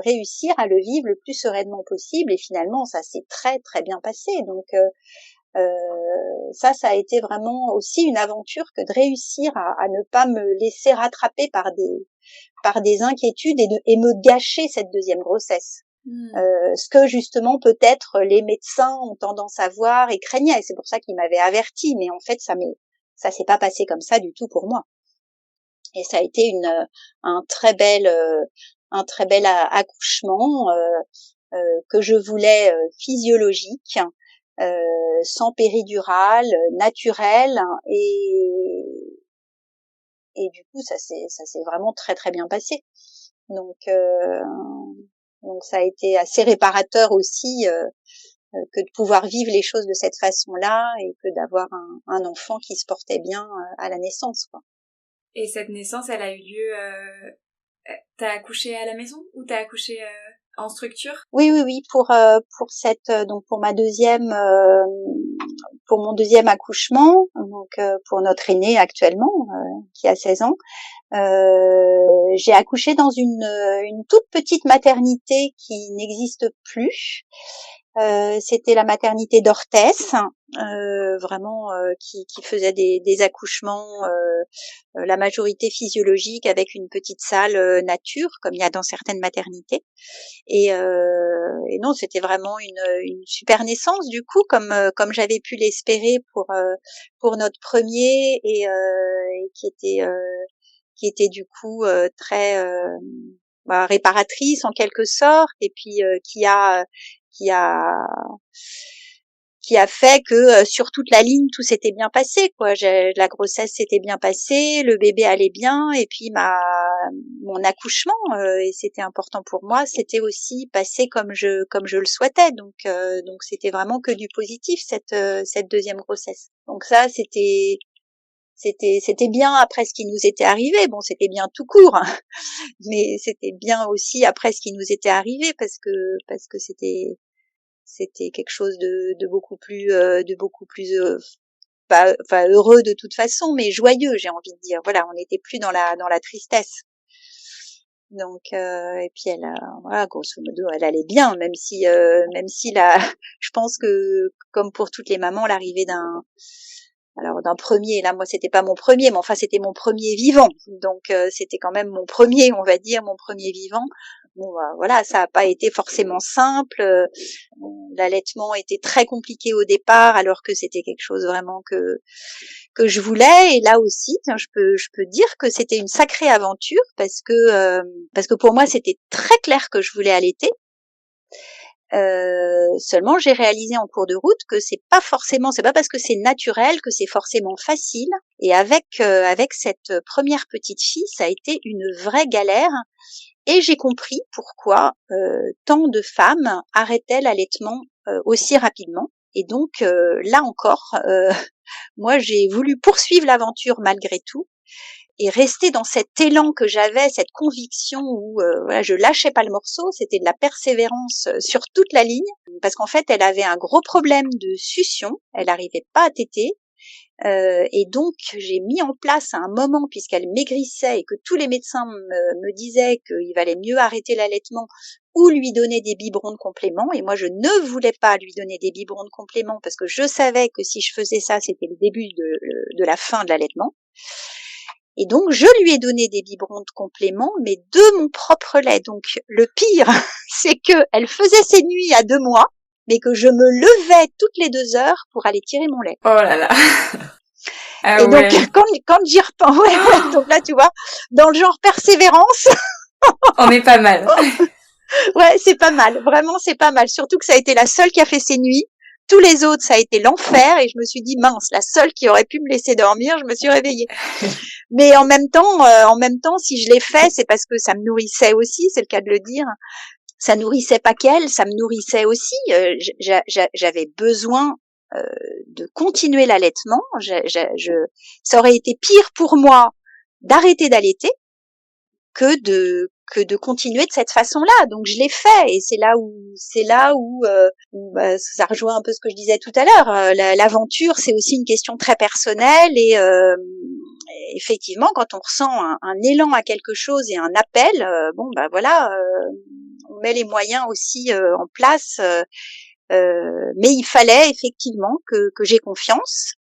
réussir à le vivre le plus sereinement possible, et finalement ça s'est très très bien passé. Donc ça a été vraiment aussi une aventure que de réussir à ne pas me laisser rattraper par des inquiétudes et me gâcher cette deuxième grossesse. Ce que justement peut-être les médecins ont tendance à voir et craignaient, et c'est pour ça qu'ils m'avaient averti, mais en fait ça s'est pas passé comme ça du tout pour moi. Et ça a été un très bel accouchement que je voulais physiologique, sans péridurale, naturel, et du coup ça s'est vraiment très très bien passé. Donc ça a été assez réparateur aussi que de pouvoir vivre les choses de cette façon-là, et que d'avoir un enfant qui se portait bien à la naissance, quoi. Et cette naissance, elle a eu lieu... T'as accouché à la maison ou t'as accouché en structure? Oui, pour donc pour pour mon deuxième accouchement, donc pour notre aîné actuellement qui a 16 ans, j'ai accouché dans une toute petite maternité qui n'existe plus. C'était la maternité d'Orthès, vraiment qui faisait des accouchements, la majorité physiologique, avec une petite salle nature comme il y a dans certaines maternités. Et non, c'était vraiment une super naissance du coup, comme j'avais pu l'espérer pour notre premier, et qui était du coup très réparatrice en quelque sorte, et puis qui a fait que sur toute la ligne tout s'était bien passé, quoi. La grossesse s'était bien passée, le bébé allait bien, et puis mon accouchement, et c'était important pour moi, c'était aussi passé comme je le souhaitais. Donc c'était vraiment que du positif cette deuxième grossesse. Donc ça c'était bien après ce qui nous était arrivé. Bon, c'était bien tout court, hein, mais c'était bien aussi après ce qui nous était arrivé, parce que c'était quelque chose de beaucoup plus pas heureux de toute façon, mais joyeux, j'ai envie de dire. Voilà, on n'était plus dans la tristesse. Donc et puis voilà, grosso modo, elle allait bien, même si je pense que comme pour toutes les mamans, l'arrivée d'un premier, là moi c'était pas mon premier, mais enfin c'était mon premier vivant, donc c'était quand même mon premier, on va dire, mon premier vivant. Bon voilà, ça a pas été forcément simple, l'allaitement était très compliqué au départ, alors que c'était quelque chose vraiment que je voulais. Et là aussi, tiens, je peux dire que c'était une sacrée aventure, parce que pour moi c'était très clair que je voulais allaiter. Seulement, j'ai réalisé en cours de route que c'est pas parce que c'est naturel que c'est forcément facile. Et avec cette première petite fille, ça a été une vraie galère. Et j'ai compris pourquoi tant de femmes arrêtaient l'allaitement aussi rapidement. Et donc là encore, moi j'ai voulu poursuivre l'aventure malgré tout et rester dans cet élan que j'avais, cette conviction où voilà, je lâchais pas le morceau, c'était de la persévérance sur toute la ligne, parce qu'en fait elle avait un gros problème de succion, elle n'arrivait pas à téter. Et donc j'ai mis en place à un moment, puisqu'elle maigrissait et que tous les médecins me disaient qu'il valait mieux arrêter l'allaitement ou lui donner des biberons de complément, et moi je ne voulais pas lui donner des biberons de complément parce que je savais que si je faisais ça c'était le début de la fin de l'allaitement. Et donc je lui ai donné des biberons de complément, mais de mon propre lait. Donc le pire c'est que elle faisait ses nuits à 2 mois, mais que je me levais toutes les 2 heures pour aller tirer mon lait. Oh là là. Ah et ouais. donc quand j'y repense, ouais, donc là tu vois, dans le genre persévérance, on est pas mal. Ouais, c'est pas mal, vraiment c'est pas mal, surtout que ça a été la seule qui a fait ses nuits. Tous les autres, ça a été l'enfer, et je me suis dit mince, la seule qui aurait pu me laisser dormir, je me suis réveillée. Mais en même temps, si je l'ai fait, c'est parce que ça me nourrissait aussi, c'est le cas de le dire. Ça nourrissait pas qu'elle, ça me nourrissait aussi. J'avais besoin de continuer l'allaitement. Ça aurait été pire pour moi d'arrêter d'allaiter que de continuer de cette façon-là. Donc je l'ai fait, et c'est là où bah, ça rejoint un peu ce que je disais tout à l'heure. L'aventure, c'est aussi une question très personnelle, et effectivement, quand on ressent un élan à quelque chose et un appel, bon bah voilà, on met les moyens aussi en place. Mais il fallait effectivement que j'ai confiance.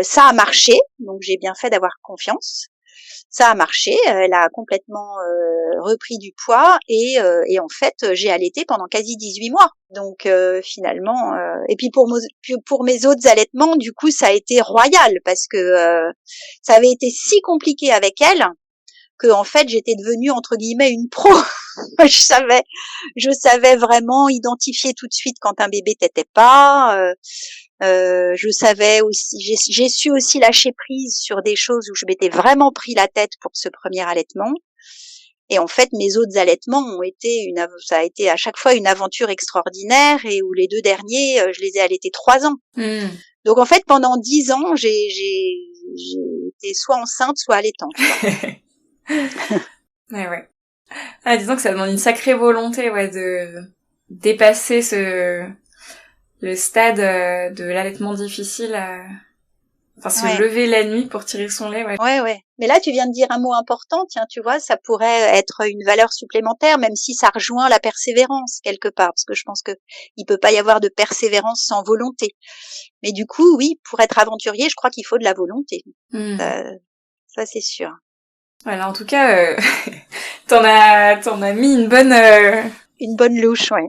Ça a marché, donc j'ai bien fait d'avoir confiance. Ça a marché, elle a complètement repris du poids, et en fait j'ai allaité pendant quasi 18 mois. Donc finalement, et puis pour mes autres allaitements, du coup ça a été royal, parce que ça avait été si compliqué avec elle que en fait j'étais devenue entre guillemets une pro. je savais vraiment identifier tout de suite quand un bébé t'était pas. Je savais aussi, j'ai su aussi lâcher prise sur des choses où je m'étais vraiment pris la tête pour ce premier allaitement. Et en fait, mes autres allaitements ça a été à chaque fois une aventure extraordinaire, et où les 2 derniers, je les ai allaités 3 ans. Donc en fait, pendant 10 ans, j'ai été soit enceinte, soit allaitante. Ouais. Ah, disons que ça demande une sacrée volonté, ouais, de dépasser le stade de l'allaitement difficile, se lever la nuit pour tirer son lait, ouais. Ouais. Mais là, tu viens de dire un mot important, tiens, tu vois, ça pourrait être une valeur supplémentaire, même si ça rejoint la persévérance quelque part, parce que je pense que il peut pas y avoir de persévérance sans volonté. Mais du coup, oui, pour être aventurier, je crois qu'il faut de la volonté. Ça c'est sûr. Voilà, en tout cas, t'en as mis une bonne louche, ouais.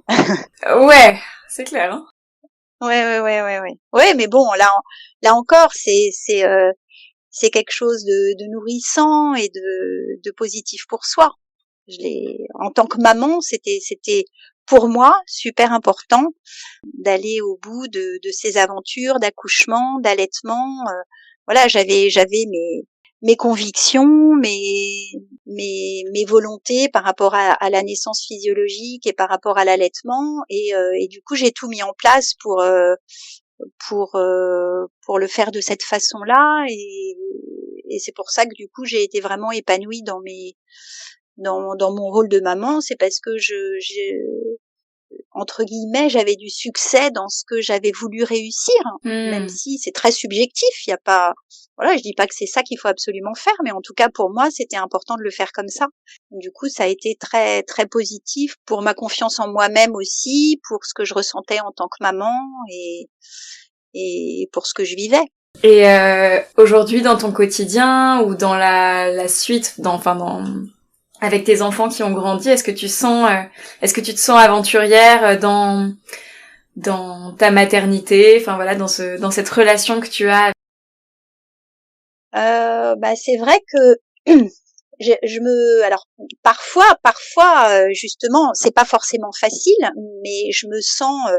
Ouais, c'est clair, hein. Ouais. Ouais, mais bon, là encore, c'est quelque chose de nourrissant et de positif pour soi. En tant que maman, c'était pour moi super important d'aller au bout de ces aventures d'accouchement, d'allaitement. Voilà, j'avais mes convictions, mes volontés par rapport à la naissance physiologique et par rapport à l'allaitement, et du coup j'ai tout mis en place pour le faire de cette façon-là, et c'est pour ça que du coup j'ai été vraiment épanouie dans mon rôle de maman. C'est parce que entre guillemets, j'avais du succès dans ce que j'avais voulu réussir, même si c'est très subjectif. Il y a pas, voilà, je dis pas que c'est ça qu'il faut absolument faire, mais en tout cas pour moi, c'était important de le faire comme ça. Du coup, ça a été très très positif pour ma confiance en moi-même aussi, pour ce que je ressentais en tant que maman, et pour ce que je vivais. Et aujourd'hui, dans ton quotidien ou dans la suite, avec tes enfants qui ont grandi, est-ce que tu te sens aventurière dans ta maternité, enfin voilà, dans cette relation que tu as? C'est vrai que alors parfois, justement, c'est pas forcément facile, mais je me sens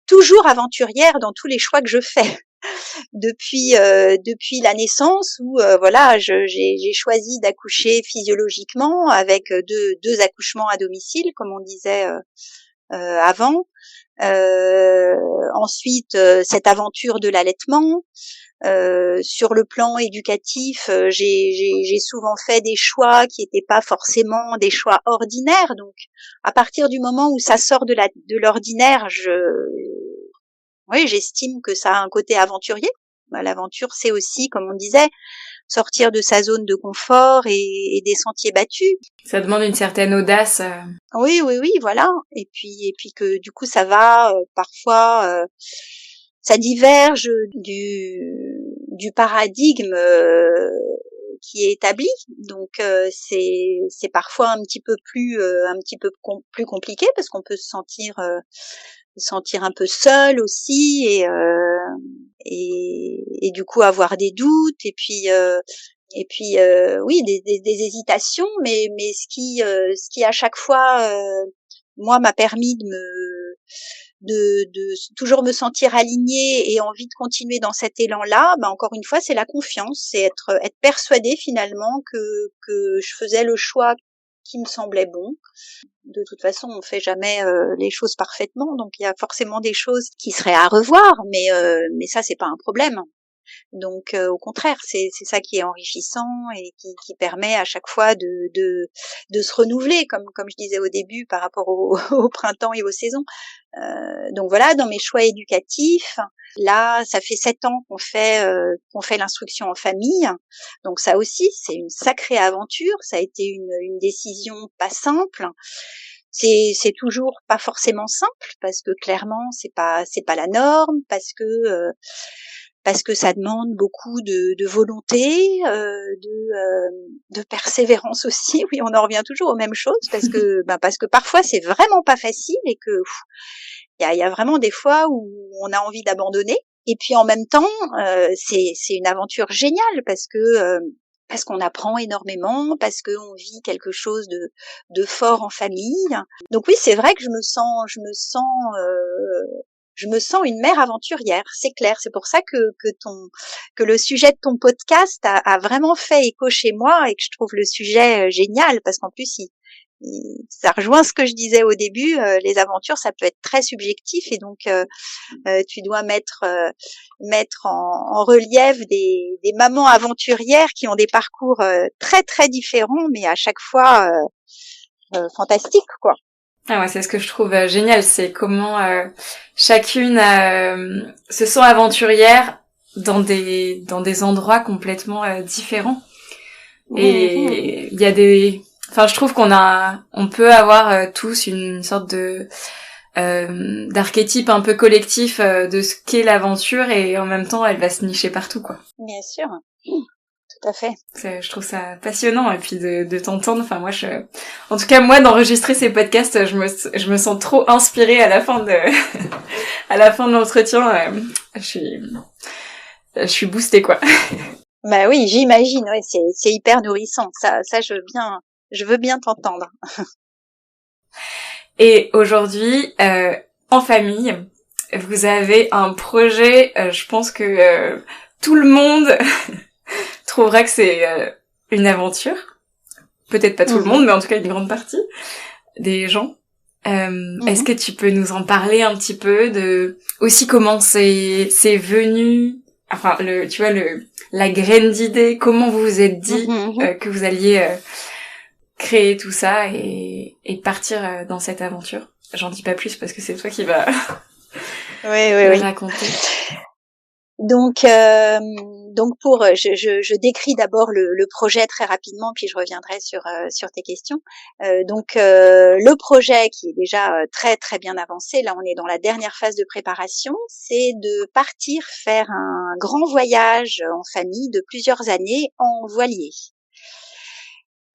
toujours aventurière dans tous les choix que je fais. Depuis la naissance où voilà, j'ai choisi d'accoucher physiologiquement avec deux accouchements à domicile, comme on disait avant. Ensuite, cette aventure de l'allaitement. Sur le plan éducatif, j'ai souvent fait des choix qui n'étaient pas forcément des choix ordinaires. Donc, à partir du moment où ça sort de l'ordinaire, oui, j'estime que ça a un côté aventurier. L'aventure, c'est aussi, comme on disait, sortir de sa zone de confort et des sentiers battus. Ça demande une certaine audace. Oui, voilà. Et puis que du coup, ça va parfois, ça diverge du paradigme qui est établi. Donc c'est parfois un petit peu plus compliqué parce qu'on peut se sentir un peu seul aussi et du coup avoir des doutes et puis oui des hésitations mais ce qui à chaque fois moi m'a permis de toujours me sentir alignée et envie de continuer dans cet élan-là, encore une fois, c'est la confiance, c'est être persuadée finalement que je faisais le choix qui me semblait bon. De toute façon, on fait jamais les choses parfaitement, donc il y a forcément des choses qui seraient à revoir, mais ça c'est pas un problème. Donc au contraire, c'est ça qui est enrichissant et qui permet à chaque fois de se renouveler, comme je disais au début par rapport au printemps et aux saisons. Donc voilà, dans mes choix éducatifs, là, ça fait 7 ans qu'on fait l'instruction en famille. Donc ça aussi, c'est une sacrée aventure. Ça a été une décision pas simple. C'est toujours pas forcément simple parce que clairement c'est pas la norme parce que ça demande beaucoup de volonté, de persévérance aussi. Oui, on en revient toujours aux mêmes choses parce que parfois c'est vraiment pas facile et que il y a vraiment des fois où on a envie d'abandonner. Et puis en même temps, c'est une aventure géniale parce qu'on apprend énormément, parce qu'on vit quelque chose de fort en famille. Donc oui, c'est vrai que je me sens une mère aventurière, c'est clair. C'est pour ça que le sujet de ton podcast a vraiment fait écho chez moi et que je trouve le sujet génial parce qu'en plus ça rejoint ce que je disais au début. Les aventures, ça peut être très subjectif et donc tu dois mettre en relief des mamans aventurières qui ont des parcours très très différents, mais à chaque fois fantastiques, quoi. Ah ouais, c'est ce que je trouve génial, c'est comment chacune se sent aventurière dans des endroits complètement différents. Et il y a je trouve on peut avoir tous une sorte de d'archétype un peu collectif de ce qu'est l'aventure et en même temps elle va se nicher partout, quoi. Bien sûr. Tout à fait. Je trouve ça passionnant et puis de t'entendre. Enfin en tout cas moi d'enregistrer ces podcasts, je me sens trop inspirée à la fin de à la fin de l'entretien. Je suis boostée, quoi. Bah oui, j'imagine. Ouais, c'est hyper nourrissant. Ça je veux bien t'entendre. Et aujourd'hui, en famille, vous avez un projet. Je pense que tout le monde trouvera que c'est une aventure. Peut-être pas tout le monde, mais en tout cas une grande partie des gens. Est-ce que tu peux nous en parler un petit peu de aussi comment c'est venu, enfin la graine d'idée, comment vous vous êtes dit que vous alliez créer tout ça et partir dans cette aventure. J'en dis pas plus parce que c'est toi qui vas oui. raconter. Donc je décris d'abord le projet très rapidement, puis je reviendrai sur tes questions. Le projet qui est déjà très très bien avancé, là on est dans la dernière phase de préparation, c'est de partir faire un grand voyage en famille de plusieurs années en voilier.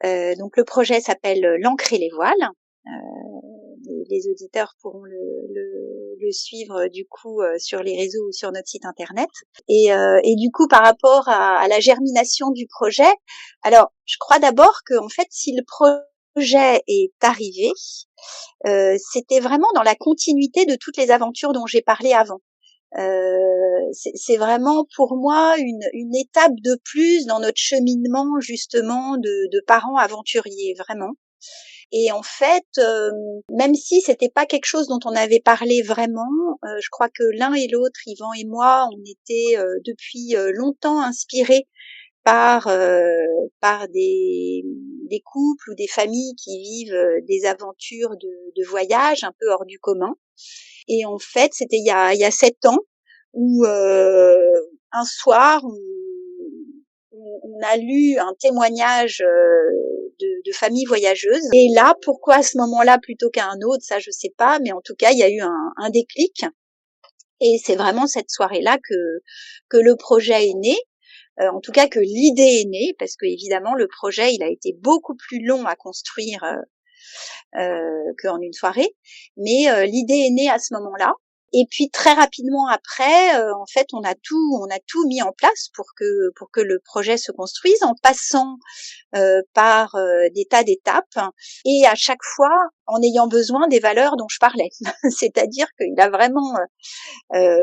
Donc le projet s'appelle l'Ancre et les voiles. Les auditeurs pourront le le suivre du coup sur les réseaux ou sur notre site internet. Et du coup, par rapport à la germination du projet, alors je crois d'abord que en fait, si le projet est arrivé, c'était vraiment dans la continuité de toutes les aventures dont j'ai parlé avant. C'est vraiment pour moi une étape de plus dans notre cheminement justement de parents aventuriers, vraiment. Et en fait, même si c'était pas quelque chose dont on avait parlé vraiment, je crois que l'un et l'autre, Yvan et moi, on était depuis longtemps inspirés par des couples ou des familles qui vivent des aventures de voyage un peu hors du commun. Et en fait, c'était il y a 7 ans où un soir on a lu un témoignage de familles voyageuses. Et là, pourquoi à ce moment-là plutôt qu'à un autre, ça je sais pas, mais en tout cas il y a eu un déclic. Et c'est vraiment cette soirée-là que le projet est né. En tout cas que l'idée est née, parce que évidemment le projet il a été beaucoup plus long à construire qu'en une soirée, mais l'idée est née à ce moment-là. Et puis très rapidement après, en fait, on a tout mis en place pour que le projet se construise, en passant par des tas d'étapes, et à chaque fois en ayant besoin des valeurs dont je parlais. C'est-à-dire qu'il a vraiment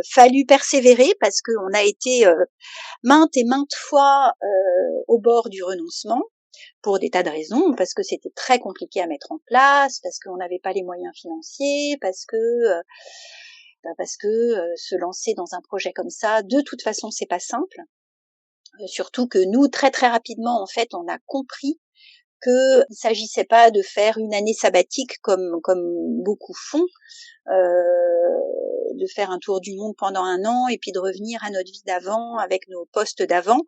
fallu persévérer parce qu'on a été maintes et maintes fois au bord du renoncement, pour des tas de raisons, parce que c'était très compliqué à mettre en place, parce qu'on n'avait pas les moyens financiers, parce que se lancer dans un projet comme ça, de toute façon, c'est pas simple. Surtout que nous, très très rapidement, en fait, on a compris qu'il ne s'agissait pas de faire une année sabbatique comme beaucoup font, de faire un tour du monde pendant un an et puis de revenir à notre vie d'avant avec nos postes d'avant.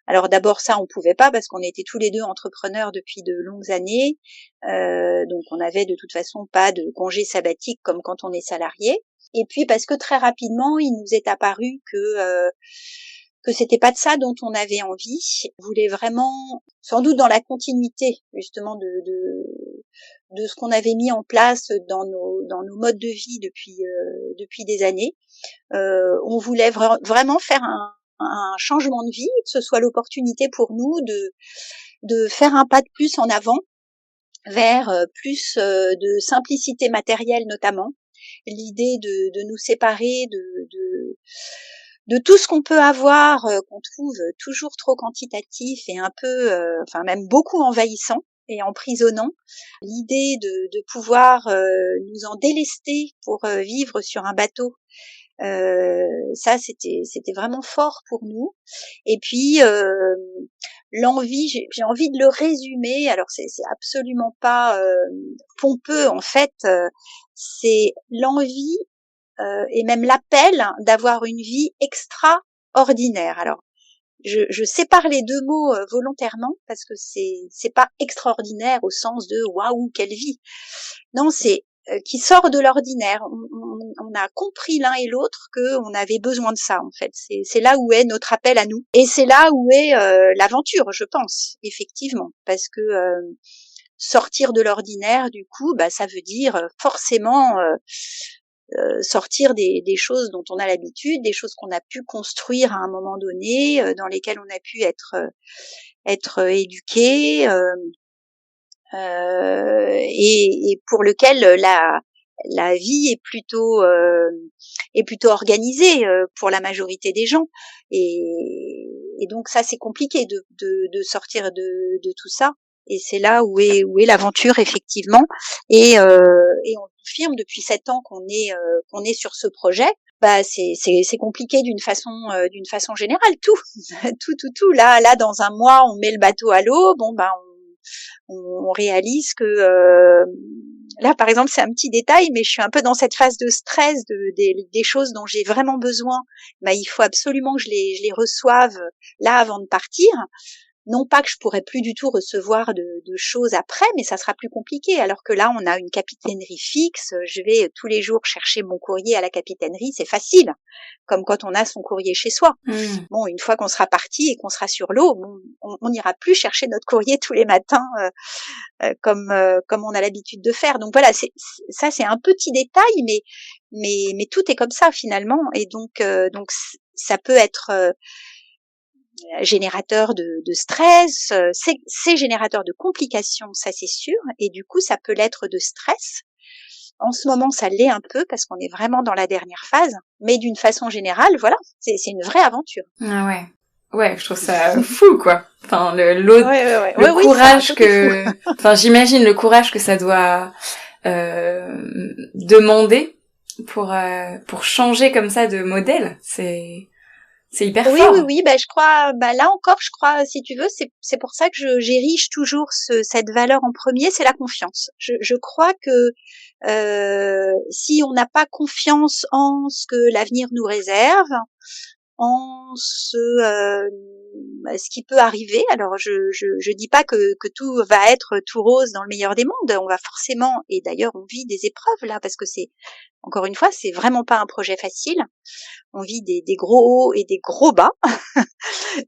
Alors d'abord ça on pouvait pas parce qu'on était tous les deux entrepreneurs depuis de longues années, donc on avait de toute façon pas de congé sabbatique comme quand on est salarié. Et puis parce que très rapidement il nous est apparu que c'était pas de ça dont on avait envie. On voulait vraiment, sans doute dans la continuité justement de ce qu'on avait mis en place dans nos modes de vie depuis des années. On voulait vraiment faire un changement de vie, que ce soit l'opportunité pour nous de faire un pas de plus en avant vers plus de simplicité matérielle notamment. L'idée de nous séparer de tout ce qu'on peut avoir, qu'on trouve toujours trop quantitatif et un peu, enfin même beaucoup envahissant et emprisonnant. L'idée de pouvoir nous en délester pour vivre sur un bateau, ça c'était vraiment fort pour nous. Et puis l'envie, j'ai envie de le résumer. Alors c'est absolument pas pompeux en fait. C'est l'envie et même l'appel d'avoir une vie extraordinaire. Alors, je sépare les deux mots volontairement parce que c'est pas extraordinaire au sens de waouh quelle vie. Non, c'est qui sort de l'ordinaire. On a compris l'un et l'autre que on avait besoin de ça en fait. C'est là où est notre appel à nous et c'est là où est l'aventure, je pense effectivement, parce que sortir de l'ordinaire, du coup, bah ça veut dire forcément sortir des choses dont on a l'habitude, des choses qu'on a pu construire à un moment donné, dans lesquelles on a pu être éduqué, et pour lequel la vie est plutôt organisée pour la majorité des gens. Et donc ça c'est compliqué de sortir de tout ça. Et c'est là où est l'aventure effectivement. Et on confirme depuis 7 ans qu'on est sur ce projet. Bah c'est compliqué d'une façon générale. Tout. Là dans un mois on met le bateau à l'eau. Bon bah on réalise que là par exemple c'est un petit détail, mais je suis un peu dans cette phase de stress des choses dont j'ai vraiment besoin. Bah il faut absolument que je les reçoive là avant de partir. Non pas que je pourrais plus du tout recevoir de choses après, mais ça sera plus compliqué. Alors que là, on a une capitainerie fixe. Je vais tous les jours chercher mon courrier à la capitainerie. C'est facile, comme quand on a son courrier chez soi. Bon, une fois qu'on sera parti et qu'on sera sur l'eau, bon, on n'ira plus chercher notre courrier tous les matins comme on a l'habitude de faire. Donc voilà, ça c'est un petit détail, mais tout est comme ça finalement, et donc ça peut être générateur de stress, c'est générateur de complications, ça c'est sûr, et du coup ça peut l'être de stress. En ce moment, ça l'est un peu parce qu'on est vraiment dans la dernière phase, mais d'une façon générale, voilà, c'est une vraie aventure. Ah ouais. Ouais, je trouve ça fou, quoi. Enfin, le Oui, courage que, enfin, j'imagine le courage que ça doit demander pour changer comme ça de modèle. C'est hyper fort. Oui, je crois, là encore, je crois, si tu veux, c'est pour ça que j'érige toujours cette valeur en premier, c'est la confiance. Je crois que si on n'a pas confiance en ce que l'avenir nous réserve, en ce qui peut arriver. Alors je dis pas que tout va être tout rose dans le meilleur des mondes. On va forcément, et d'ailleurs on vit des épreuves là, parce que c'est, encore une fois, c'est vraiment pas un projet facile. On vit des gros hauts et des gros bas,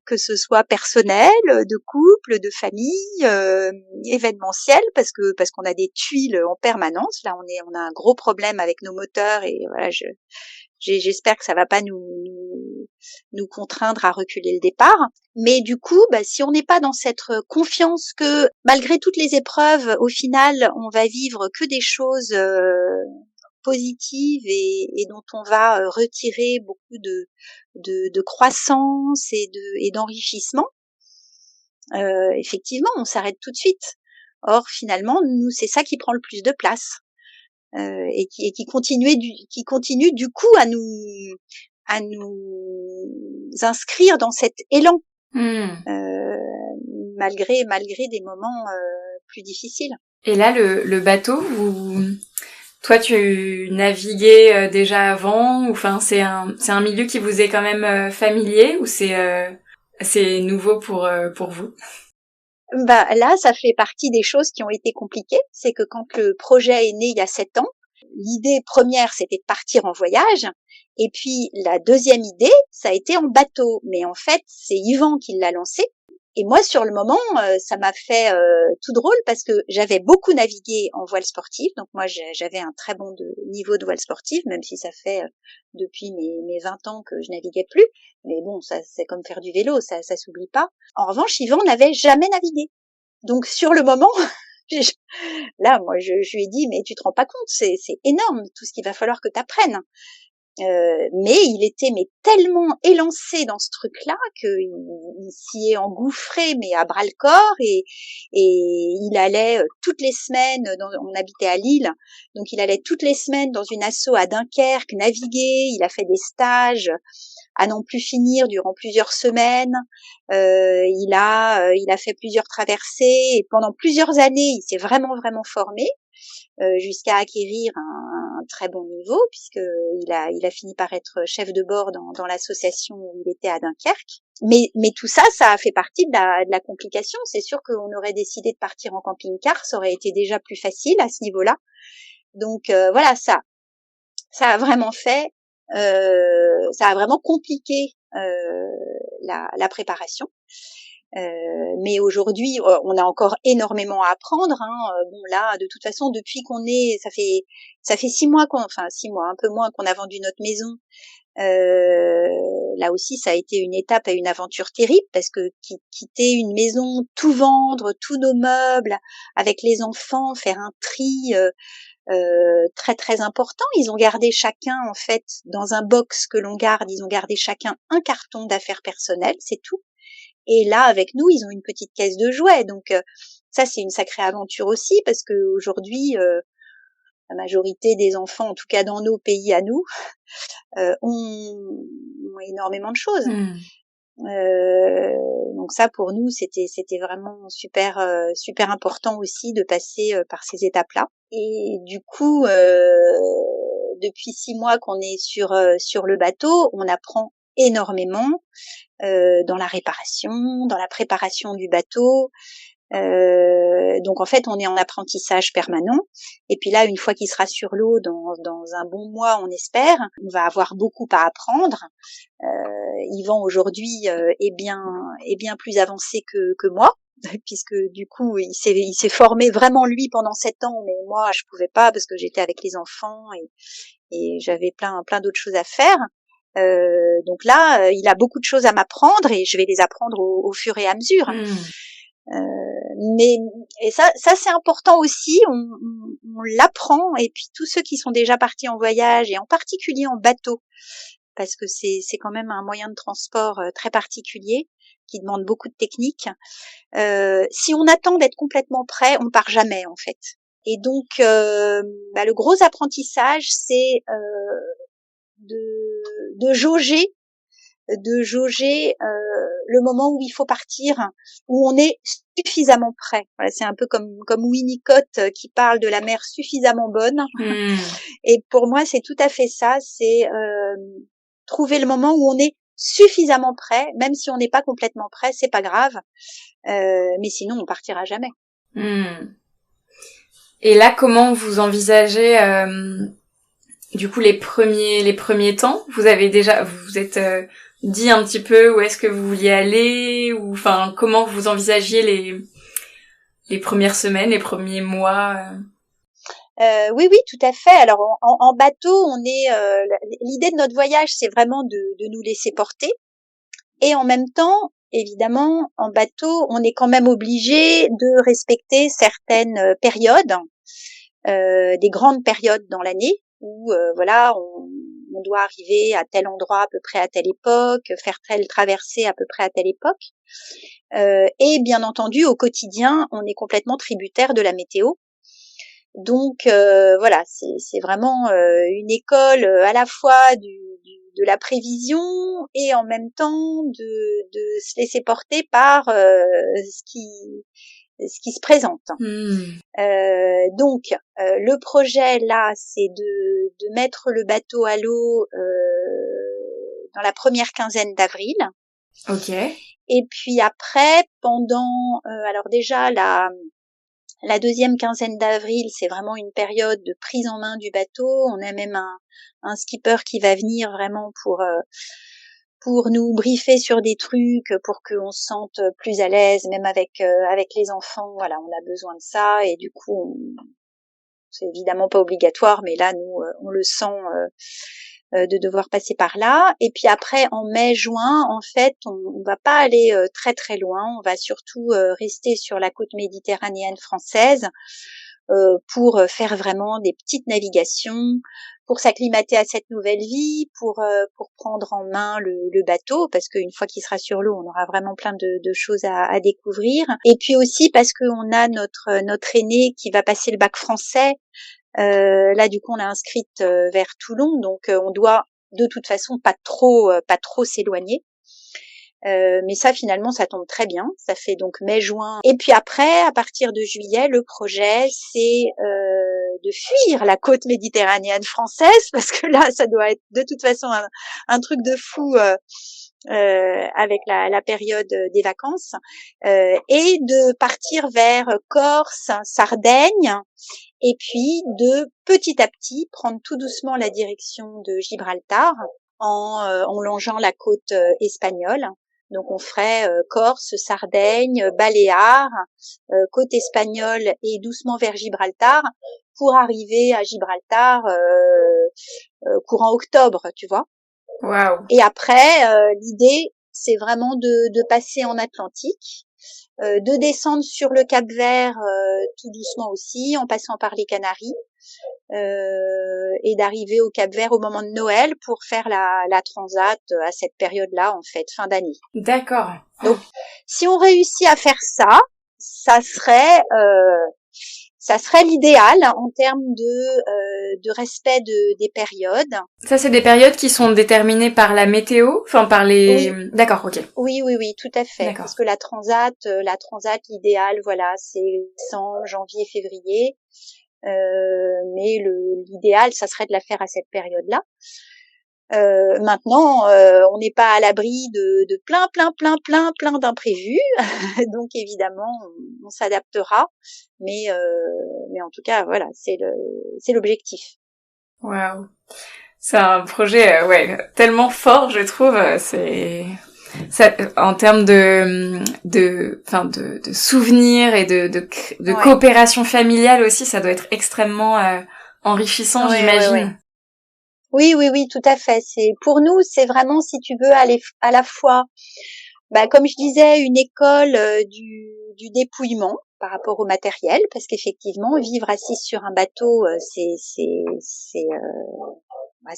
que ce soit personnel, de couple, de famille, événementiel, parce qu'on a des tuiles en permanence. Là, on a un gros problème avec nos moteurs, et voilà, j'espère que ça va pas nous contraindre à reculer le départ. Mais du coup, si on n'est pas dans cette confiance que malgré toutes les épreuves, au final, on va vivre que des choses positives, et dont on va retirer beaucoup de croissance et d'enrichissement, effectivement, on s'arrête tout de suite. Or, finalement, nous, c'est ça qui prend le plus de place. Et qui continue du coup à nous inscrire dans cet élan, malgré des moments plus difficiles. Et là, le bateau, toi, tu naviguais déjà avant, ou enfin, c'est un milieu qui vous est quand même familier, ou c'est nouveau pour vous? Là, ça fait partie des choses qui ont été compliquées. C'est que quand le projet est né il y a 7 ans, l'idée première, c'était de partir en voyage. Et puis, la deuxième idée, ça a été en bateau. Mais en fait, c'est Yvan qui l'a lancé. Et moi, sur le moment, ça m'a fait tout drôle, parce que j'avais beaucoup navigué en voile sportive. Donc moi, j'avais un très bon niveau de voile sportive, même si ça fait depuis mes 20 ans que je naviguais plus. Mais bon, ça, c'est comme faire du vélo, ça s'oublie pas. En revanche, Yvan n'avait jamais navigué. Donc sur le moment, là, moi, je lui ai dit, mais tu te rends pas compte, c'est énorme tout ce qu'il va falloir que tu apprennes. Mais il était tellement élancé dans ce truc-là qu'il s'y est engouffré, mais à bras le corps, et il allait toutes les semaines, on habitait à Lille, donc il allait toutes les semaines dans une asso à Dunkerque naviguer. Il a fait des stages à n'en plus finir durant plusieurs semaines. Il a fait plusieurs traversées, et pendant plusieurs années, il s'est vraiment formé, jusqu'à acquérir un très bon niveau, puisque il a fini par être chef de bord dans l'association où il était à Dunkerque. Mais tout ça a fait partie de la complication. C'est sûr qu'on aurait décidé de partir en camping-car, ça aurait été déjà plus facile à ce niveau-là. Donc voilà, ça a vraiment fait, ça a vraiment compliqué la préparation. Mais aujourd'hui, on a encore énormément à apprendre. Bon là, de toute façon, depuis ça fait 6 mois un peu moins qu'on a vendu notre maison. Là aussi, ça a été une étape et une aventure terrible, parce que quitter une maison, tout vendre, tous nos meubles, avec les enfants, faire un tri très très important. Ils ont gardé chacun, en fait, dans un box que l'on garde, ils ont gardé chacun un carton d'affaires personnelles, c'est tout. Et là, avec nous, ils ont une petite caisse de jouets. Donc ça, c'est une sacrée aventure aussi, parce que aujourd'hui, la majorité des enfants, en tout cas dans nos pays à nous, ont énormément de choses. Donc ça, pour nous, c'était vraiment super important aussi de passer par ces étapes-là. Et du coup, depuis 6 mois qu'on est sur le bateau, on apprend énormément dans la réparation, dans la préparation du bateau. Donc en fait, on est en apprentissage permanent. Et puis là, une fois qu'il sera sur l'eau, dans un bon mois, on espère, on va avoir beaucoup à apprendre. Yvan aujourd'hui est bien plus avancé que moi, puisque du coup il s'est formé vraiment lui pendant 7 ans, mais moi je pouvais pas, parce que j'étais avec les enfants, et j'avais plein d'autres choses à faire. Donc là, il a beaucoup de choses à m'apprendre et je vais les apprendre au fur et à mesure. Mais et ça c'est important aussi. On l'apprend, et puis tous ceux qui sont déjà partis en voyage, et en particulier en bateau, parce que c'est quand même un moyen de transport très particulier qui demande beaucoup de technique. Si on attend d'être complètement prêt, on part jamais en fait. Et donc le gros apprentissage, c'est de jauger le moment où il faut partir, où on est suffisamment prêt. Voilà, c'est un peu comme Winnicott qui parle de la mer suffisamment bonne. Et pour moi, c'est tout à fait ça. C'est trouver le moment où on est suffisamment prêt, même si on n'est pas complètement prêt, c'est pas grave. Mais sinon, on partira jamais. Et là, comment vous envisagez du coup les premiers temps? Vous êtes dit un petit peu où est-ce que vous vouliez aller, ou enfin comment vous envisagiez les premières semaines, les premiers mois? Oui, tout à fait. Alors en bateau, on est l'idée de notre voyage, c'est vraiment de nous laisser porter, et en même temps, évidemment, en bateau, on est quand même obligé de respecter certaines périodes, des grandes périodes dans l'année où on doit arriver à tel endroit à peu près à telle époque, faire telle traversée à peu près à telle époque. Et bien entendu, au quotidien, on est complètement tributaire de la météo. Donc c'est vraiment une école à la fois de la prévision, et en même temps de se laisser porter par ce qui se présente. Donc le projet là, c'est de mettre le bateau à l'eau dans la première quinzaine d'avril. Ok. Et puis après, pendant alors déjà la deuxième quinzaine d'avril, c'est vraiment une période de prise en main du bateau. On a même un skipper qui va venir vraiment pour nous briefer sur des trucs, pour qu'on se sente plus à l'aise, même avec les enfants. Voilà, on a besoin de ça, et du coup, c'est évidemment pas obligatoire, mais là, nous, on le sent de devoir passer par là. Et puis après, en mai-juin, en fait, on va pas aller très très loin. On va surtout rester sur la côte méditerranéenne française pour faire vraiment des petites navigations, pour s'acclimater à cette nouvelle vie, pour prendre en main le bateau, parce qu'une fois qu'il sera sur l'eau, on aura vraiment plein de choses à découvrir. Et puis aussi parce qu'on a notre aîné qui va passer le bac français. Là, du coup, on l'a inscrite vers Toulon, donc on doit de toute façon pas trop s'éloigner. Mais ça, finalement, ça tombe très bien. Ça fait donc mai-juin. Et puis après, à partir de juillet, le projet, c'est de fuir la côte méditerranéenne française, parce que là, ça doit être de toute façon un truc de fou avec la période des vacances, et de partir vers Corse, Sardaigne, et puis de petit à petit prendre tout doucement la direction de Gibraltar en longeant la côte espagnole. Donc on ferait Corse, Sardaigne, Baléares, côte espagnole, et doucement vers Gibraltar, pour arriver à Gibraltar courant octobre, tu vois. Wow. Et après, l'idée, c'est vraiment de passer en Atlantique, de descendre sur le Cap-Vert tout doucement aussi, en passant par les Canaries, et d'arriver au Cap-Vert au moment de Noël pour faire la transat à cette période-là, en fait, fin d'année. D'accord. Donc, si on réussit à faire ça, ça serait l'idéal en termes de respect des périodes. Ça, c'est des périodes qui sont déterminées par la météo, enfin par les. Oui. D'accord, ok. Oui, tout à fait. D'accord. Parce que la transat, l'idéal, voilà, c'est décembre, janvier, février. Mais l'idéal, ça serait de la faire à cette période-là. Maintenant, on n'est pas à l'abri de plein d'imprévus, donc évidemment, on s'adaptera, mais en tout cas, voilà, c'est l'objectif. Waouh, c'est un projet tellement fort, je trouve. C'est ça, en termes de souvenirs et de coopération familiale aussi, ça doit être extrêmement enrichissant, j'imagine. Oui, oui, oui, tout à fait. C'est pour nous, c'est vraiment, si tu veux, aller à la fois, comme je disais, une école du dépouillement par rapport au matériel, parce qu'effectivement, vivre assis sur un bateau, c'est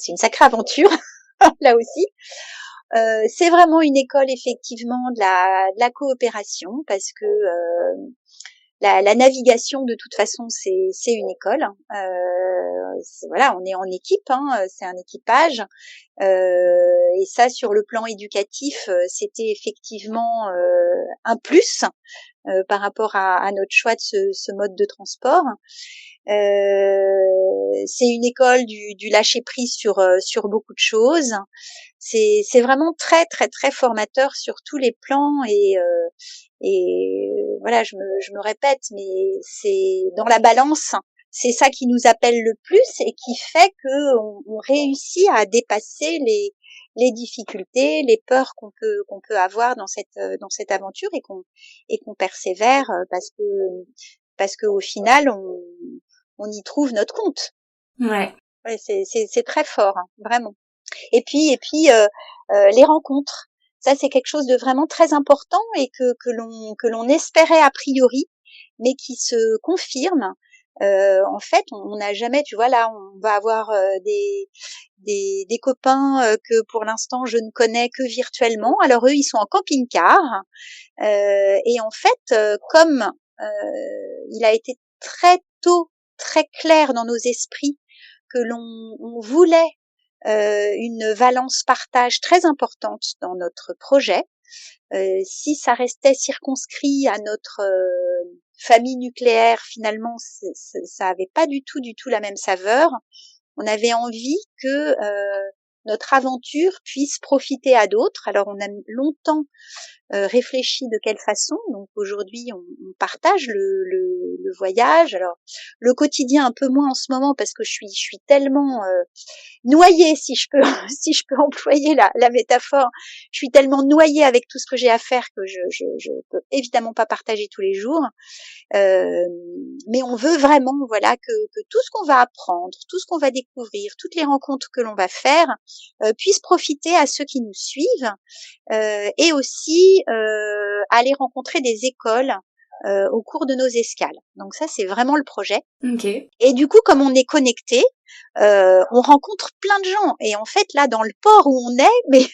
une sacrée aventure là aussi. C'est vraiment une école effectivement de la coopération, parce que la navigation, de toute façon, c'est une école. Voilà, on est en équipe, hein, c'est un équipage. Et ça, sur le plan éducatif, c'était effectivement un plus par rapport à notre choix de ce mode de transport. C'est une école du lâcher prise sur beaucoup de choses. C'est vraiment très très très formateur sur tous les plans, et voilà, je me répète, mais c'est dans la balance, c'est ça qui nous appelle le plus et qui fait que on réussit à dépasser les difficultés, les peurs qu'on peut avoir dans cette aventure, et qu'on persévère, parce que au final on y trouve notre compte. Ouais. Ouais, c'est très fort, hein, vraiment. Et puis les rencontres. Ça, c'est quelque chose de vraiment très important, et que l'on espérait a priori, mais qui se confirme. En fait, on n'a jamais, tu vois, là, on va avoir des copains que pour l'instant je ne connais que virtuellement. Alors eux, ils sont en camping-car, et en fait, comme il a été très tôt très clair dans nos esprits que on voulait une valence partage très importante dans notre projet. Si ça restait circonscrit à notre famille nucléaire, finalement, ça avait pas du tout la même saveur. On avait envie que notre aventure puisse profiter à d'autres. Alors, on a longtemps réfléchi de quelle façon. Donc aujourd'hui, on partage le voyage. Alors le quotidien un peu moins en ce moment, parce que je suis tellement noyée, si je peux si je peux employer la métaphore. Je suis tellement noyée avec tout ce que j'ai à faire que je peux évidemment pas partager tous les jours. Mais on veut vraiment, voilà, que tout ce qu'on va apprendre, tout ce qu'on va découvrir, toutes les rencontres que l'on va faire puissent profiter à ceux qui nous suivent, et aussi aller rencontrer des écoles au cours de nos escales. Donc ça, c'est vraiment le projet. Okay. Et du coup, comme on est connecté, on rencontre plein de gens. Et en fait, là, dans le port où on est, mais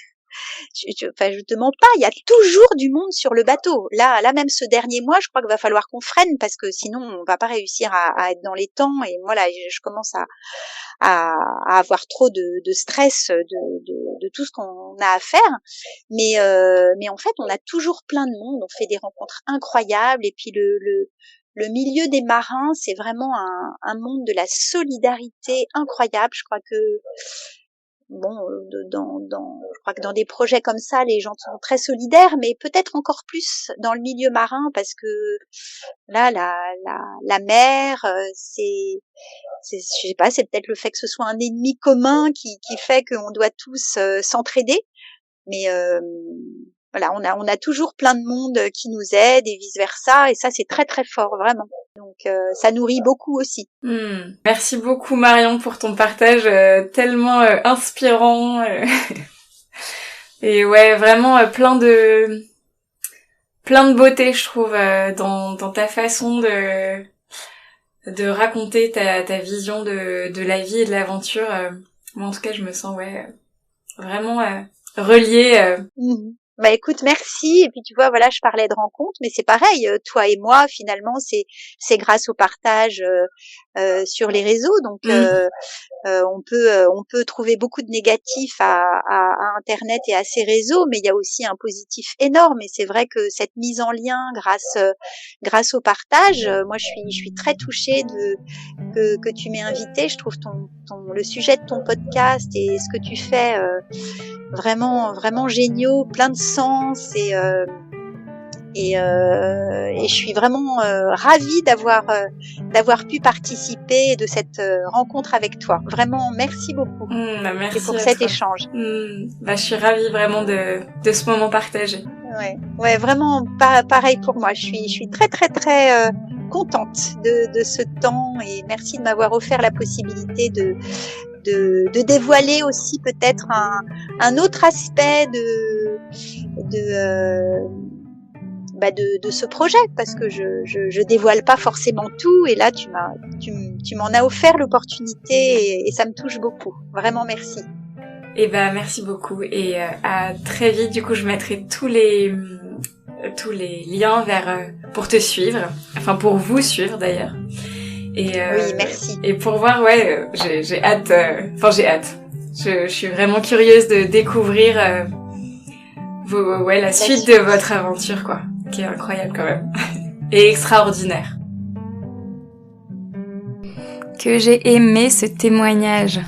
je te mens pas, il y a toujours du monde sur le bateau. Là, même ce dernier mois, je crois qu'il va falloir qu'on freine, parce que sinon, on va pas réussir à être dans les temps. Et moi, là, je commence à avoir trop de stress de tout ce qu'on a à faire. Mais en fait, on a toujours plein de monde. On fait des rencontres incroyables. Et puis le milieu des marins, c'est vraiment un monde de la solidarité incroyable. Je crois que je crois que dans des projets comme ça, les gens sont très solidaires, mais peut-être encore plus dans le milieu marin, parce que là, la mer, je sais pas, c'est peut-être le fait que ce soit un ennemi commun qui fait qu'on doit tous s'entraider. Mais voilà, on a toujours plein de monde qui nous aide, et vice versa, et ça, c'est très très fort, vraiment. Donc ça nourrit beaucoup aussi. Merci beaucoup Marion pour ton partage tellement inspirant et ouais, vraiment plein de beauté, je trouve, dans ta façon de raconter ta vision de la vie et de l'aventure. Moi en tout cas, je me sens vraiment reliée. Bah écoute, merci. Et puis tu vois, voilà, je parlais de rencontres, mais c'est pareil. Toi et moi, finalement, c'est grâce au partage sur les réseaux. Donc on peut trouver beaucoup de négatifs à Internet et à ces réseaux, mais il y a aussi un positif énorme. Et c'est vrai que cette mise en lien grâce au partage, moi je suis très touchée que tu m'aies invitée. Je trouve le sujet de ton podcast et ce que tu fais vraiment vraiment géniaux, plein de sens, et je suis vraiment ravie d'avoir pu participer de cette rencontre avec toi. Vraiment, merci beaucoup. Merci pour cet échange. Je suis ravie vraiment de ce moment partagé. Ouais, vraiment pareil pour moi. Je suis très très très contente de ce temps, et merci de m'avoir offert la possibilité de dévoiler aussi peut-être un autre aspect de ce projet, parce que je dévoile pas forcément tout, et là tu m'en as offert l'opportunité, et ça me touche beaucoup. Vraiment merci. Et merci beaucoup, et à très vite. Du coup, je mettrai tous les liens vers pour te suivre, enfin pour vous suivre d'ailleurs. Et oui, merci. Et pour voir, j'ai hâte. J'ai hâte. Je suis vraiment curieuse de découvrir la suite de votre aventure, quoi, qui est incroyable quand même et extraordinaire. Que j'ai aimé ce témoignage.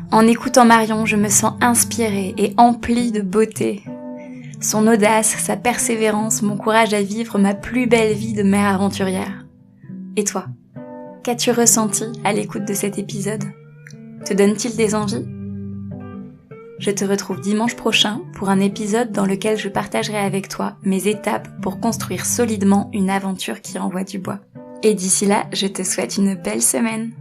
En écoutant Marion, je me sens inspirée et emplie de beauté. Son audace, sa persévérance m'encouragent à vivre ma plus belle vie de mère aventurière. Et toi, qu'as-tu ressenti à l'écoute de cet épisode ? Te donne-t-il des envies ? Je te retrouve dimanche prochain pour un épisode dans lequel je partagerai avec toi mes étapes pour construire solidement une aventure qui envoie du bois. Et d'ici là, je te souhaite une belle semaine.